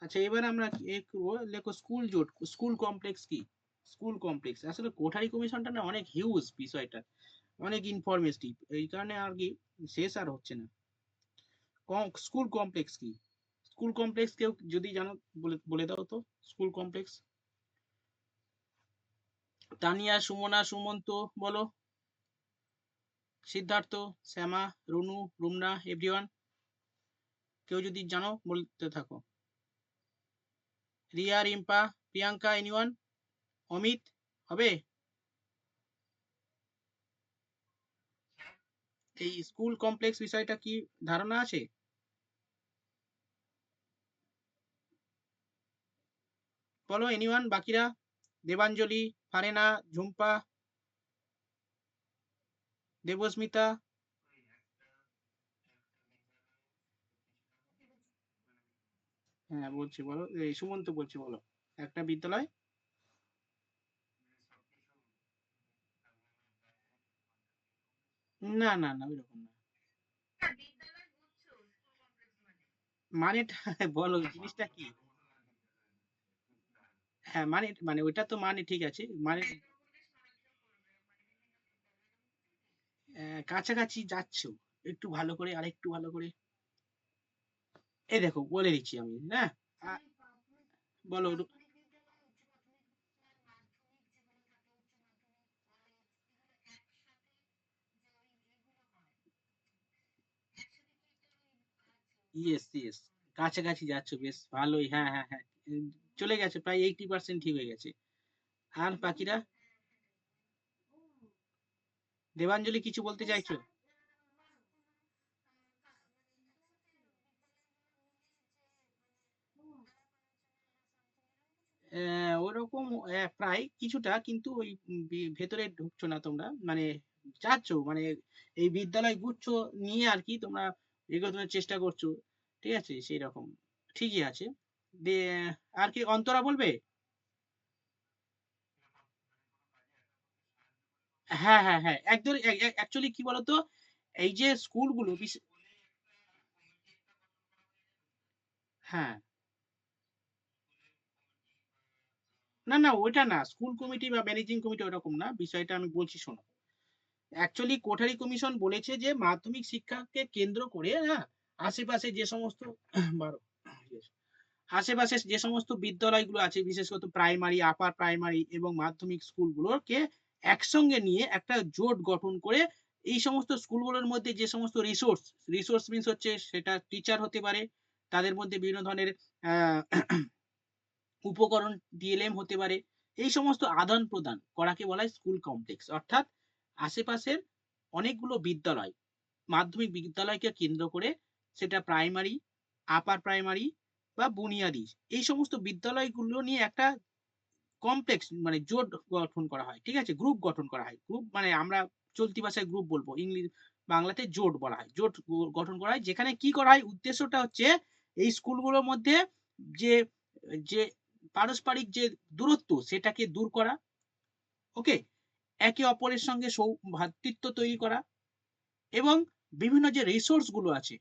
আচ্ছা, এবার আমরা এ করবো, লেখো স্কুল জোট, স্কুল কমপ্লেক্স কি? স্কুল কমপ্লেক্স আসলে কোঠারি কমিশনটা না অনেক হিউজ বিষয়টা, অনেক ইনফরমেটিভ, এই কারণে আর কি শেষ আর হচ্ছে না। স্কুল কমপ্লেক্স কি? স্কুল কমপ্লেক্স কেউ যদি জানো, বলে বলে দাও তো। School complex. তানিয়া, সুমনা, সুমন্ত, বলো। সিদ্ধার্থ, শ্যামা, রুনু, রুমনা, এভরিওয়ান, কেউ যদি জানো বলতে থাকো। রিয়া, রিম্পা, প্রিয়াঙ্কা, এনিওয়ান, অমিত, হবে? এই স্কুল কমপ্লেক্স বিষয়টা কি ধারণা আছে? বলো এনিওয়ান, বাকিরা। দেবাঞ্জলি, ফারেনা, ঝুম্পা, দেবস্মিতা। হ্যাঁ, বলছি, বলো, এই সুমন্ত বলছি, বলো। একটা বিদ্যালয়। না না না, ওইরকম না। মানেটা বলো, জিনিসটা কি? হ্যাঁ, মানে মানে ওইটা তো মানে ঠিক আছে, মানে কাছাকাছি যাচ্ছ, একটু ভালো করে, আরেকটু ভালো করে। এই দেখো বলে দিচ্ছি আমি, হ্যাঁ। আ- বলো ইয়েস ইয়েস, কাছাকাছি যাচ্ছ, বেশ ভালোই, হ্যাঁ হ্যাঁ হ্যাঁ। চলে গেছে, প্রায় 80% ঠিক হয়ে গেছে। আর বাকিরা? দেবাঞ্জলি, কিছু বলতে চাইছো? ওরকম প্রায় কিছুটা, কিন্তু ওই ভেতরে ঢুকছো না তোমরা, মানে যাচ্ছ, মানে এই বিদ্যালয় গুচ্ছ নিয়ে আর কি তোমরা এগোনোর চেষ্টা করছো। ঠিক আছে, সেই রকম। ঠিকই আছে। দিয়ে আর কি অন্তরা বলবে? হ্যাঁ, হ্যাঁ, হ্যাঁ। একদম অ্যাকচুয়ালি কি বলতো? এই যে স্কুলগুলো হ্যাঁ। না, না ওইটা না। স্কুল কমিটি বা ম্যানেজিং কমিটি ওরকম না। বিষয়টা আমি বলছি শোনো। অ্যাকচুয়ালি কোঠারি কমিশন বলেছে যে মাধ্যমিক শিক্ষাকে কেন্দ্র করে, হ্যাঁ? আশেপাশে যে সমস্ত ১২ আশেপাশে যে সমস্ত বিদ্যালয়গুলো আছে, বিশেষত প্রাইমারি, আপার প্রাইমারি এবং মাধ্যমিক স্কুলগুলোকে একসঙ্গে নিয়ে একটা জোট গঠন করে এই সমস্ত স্কুলগুলোর মধ্যে যে সমস্ত রিসোর্স মিনস হচ্ছে সেটা টিচার হতে পারে, তাদের মধ্যে বিভিন্ন ধরনের আ উপকরণ ডিএলএম হতে পারে। এই সমস্ত আদান-প্রদান করাকে বলা হয় স্কুল কমপ্লেক্স। অর্থাৎ আশেপাশের অনেকগুলো বিদ্যালয়, মাধ্যমিক বিদ্যালয়কে কেন্দ্র করে সেটা প্রাইমারি, আপার প্রাইমারি বা বুনিয়াদি এই সমস্ত বিদ্যালয়গুলো নিয়ে একটা কমপ্লেক্স মানে জোট গঠন করা হয়। ঠিক আছে? গ্রুপ গঠন করা হয়। গ্রুপ মানে আমরা চলতি ভাষায় গ্রুপ বলব। বাংলাতে জোট বলা হয়। জোট গঠন করা হয়। যেখানে কি করা হয়? উদ্দেশ্যটা হচ্ছে এই স্কুলগুলোর মধ্যে যে, যে পারস্পরিক যে দূরত্ব সেটাকে দূর করা। ওকে? একে অপরের সঙ্গে ভ্রাতৃত্ব তৈরি করা এবং বিভিন্ন যে রিসোর্স গুলো আছে,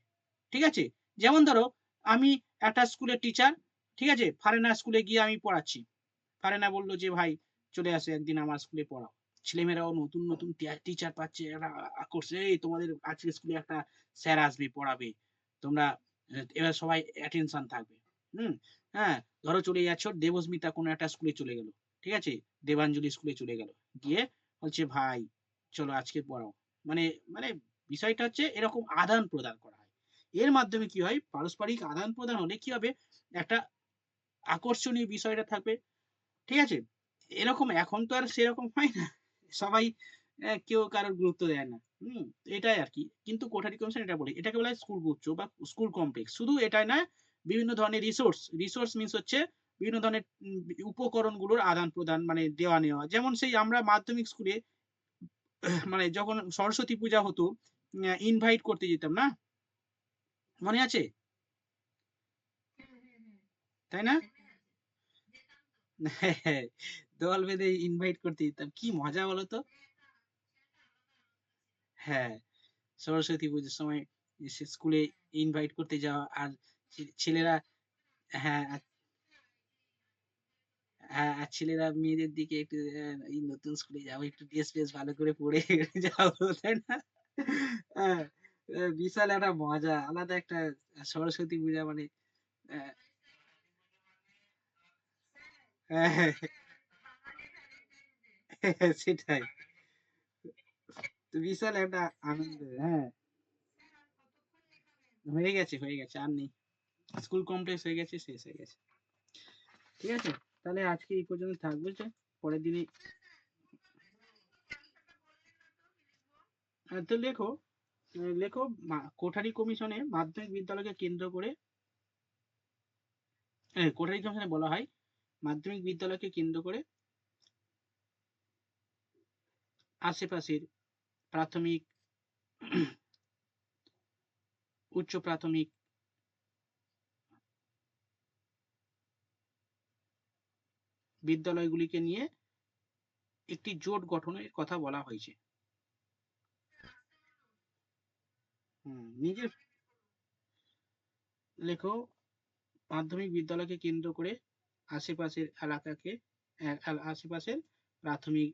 ঠিক আছে? যেমন ধরো আমি একটা স্কুলের টিচার, ঠিক আছে? ফারেনা স্কুলে গিয়ে আমি পড়াচ্ছি। ফারেনা বলল যে, "ভাই চলে আসো একদিন আমার স্কুলে পড়াও।" ছেলেমেয়েরাও নতুন, নতুন টিচার পাচ্ছে। এরা করছে, "এই তোমাদের আজকে স্কুলে একটা স্যার আসবে, পড়াবে। তোমরা এবার সবাই অ্যাটেনশন থাকবে।" হুম? হ্যাঁ, ধরো চলে যাচ্ছ দেবস্মিতা কোনো একটা স্কুলে চলে গেল। ঠিক আছে? দেবাঞ্জলি স্কুলে চলে গেল। গিয়ে বলছে, "ভাই চলো আজকে পড়াও।" মানে মানে বিষয়টা হচ্ছে এরকম আদান-প্রদান করা হয়। এর মাধ্যমে কি হয়? পারস্পরিক আদান-প্রদান হলে কি হবে? একটা আকর্ষণীয় বিষয়টা থাকবে। ঠিক আছে? এরকম এখন তো আর সেরকম হয় না। সবাই কেউ কারোর গুরুত্ব দেয় না। হুম? এটাই আরকি। কিন্তু কোঠারি কমিশন এটা বলে। এটাকে বলা হয় স্কুল গুচ্ছ বা স্কুল কমপ্লেক্স। শুধু এটাই না, বিভিন্ন ধরনের রিসোর্স মিনস হচ্ছে বিভিন্ন ধরনের উপকরণগুলোর আদান-প্রদান মানে দেওয়া-নেওয়া। যেমন সেই আমরা মাধ্যমিক স্কুলে মানে যখন সরস্বতী পূজা হতো, ইনভাইট করতে যেতাম না? মনে আছে? তাই না? হ্যাঁ, দল বেঁধে ইনভাইট করতে যেতাম। কি মজা বলতো? হ্যাঁ। সরস্বতী পুজোর সময় স্কুলে ইনভাইট করতে যাওয়া আর ছেলেরা হ্যাঁ, হ্যাঁ, আর ছেলেরা মেয়েদের দিকে একটু এই নতুন স্কুলে যাবো একটু ড্রেস ভালো করে পরে যাবো, তাই না? হ্যাঁ, বিশাল একটা মজা আলাদা একটা সরস্বতী পূজা মানে আহ, হ্যাঁ, হ্যাঁ, হ্যাঁ, সেটাই তো বিশাল একটা আনন্দ। হ্যাঁ, হয়ে গেছে আর নেই। স্কুল কমপ্লেক্স হয়ে গেছে, শেষ হয়ে গেছে। ঠিক আছে, তাহলে আজকে এই পর্যন্ত থাকবো, যে পরের দিনে তো লেখো, লেখো কোঠারি কমিশনে মাধ্যমিক বিদ্যালয়কে কেন্দ্র করে, কোঠারি কমিশনে বলা হয় মাধ্যমিক বিদ্যালয়কে কেন্দ্র করে আশেপাশের প্রাথমিক, উচ্চ প্রাথমিক বিদ্যালয়গুলিকে নিয়ে একটি জোট গঠনের কথা বলা হয়েছে। নিজের লেখো মাধ্যমিক বিদ্যালয়কে কেন্দ্র করে আশেপাশের এলাকাকে আশেপাশের প্রাথমিক,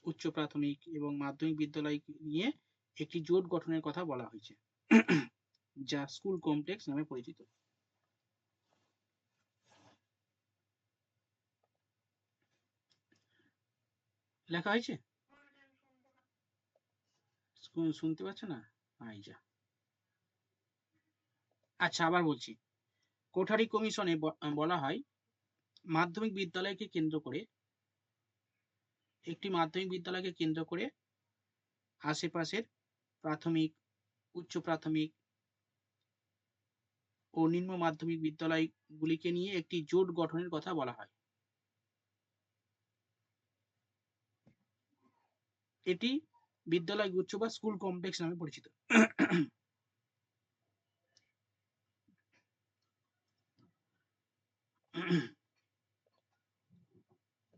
উচ্চ প্রাথমিক এবং মাধ্যমিক বিদ্যালয় নিয়ে একটি জোট গঠনের কথা বলা হয়েছে, যা স্কুল কমপ্লেক্স নামে পরিচিত। লেখা হয়েছে? শুনতে পাচ্ছ না? এই যা। আচ্ছা আবার বলছি, কোঠারি কমিশনে বলা হয় মাধ্যমিক বিদ্যালয়কে কেন্দ্র করে, একটি মাধ্যমিক বিদ্যালয়কে কেন্দ্র করে আশেপাশের প্রাথমিক, উচ্চ প্রাথমিক ও নিম্ন মাধ্যমিক বিদ্যালয়গুলিকে নিয়ে একটি জোট গঠনের কথা বলা হয়। এটি বিদ্যালয় গুচ্ছ বা স্কুল কমপ্লেক্স নামে পরিচিত।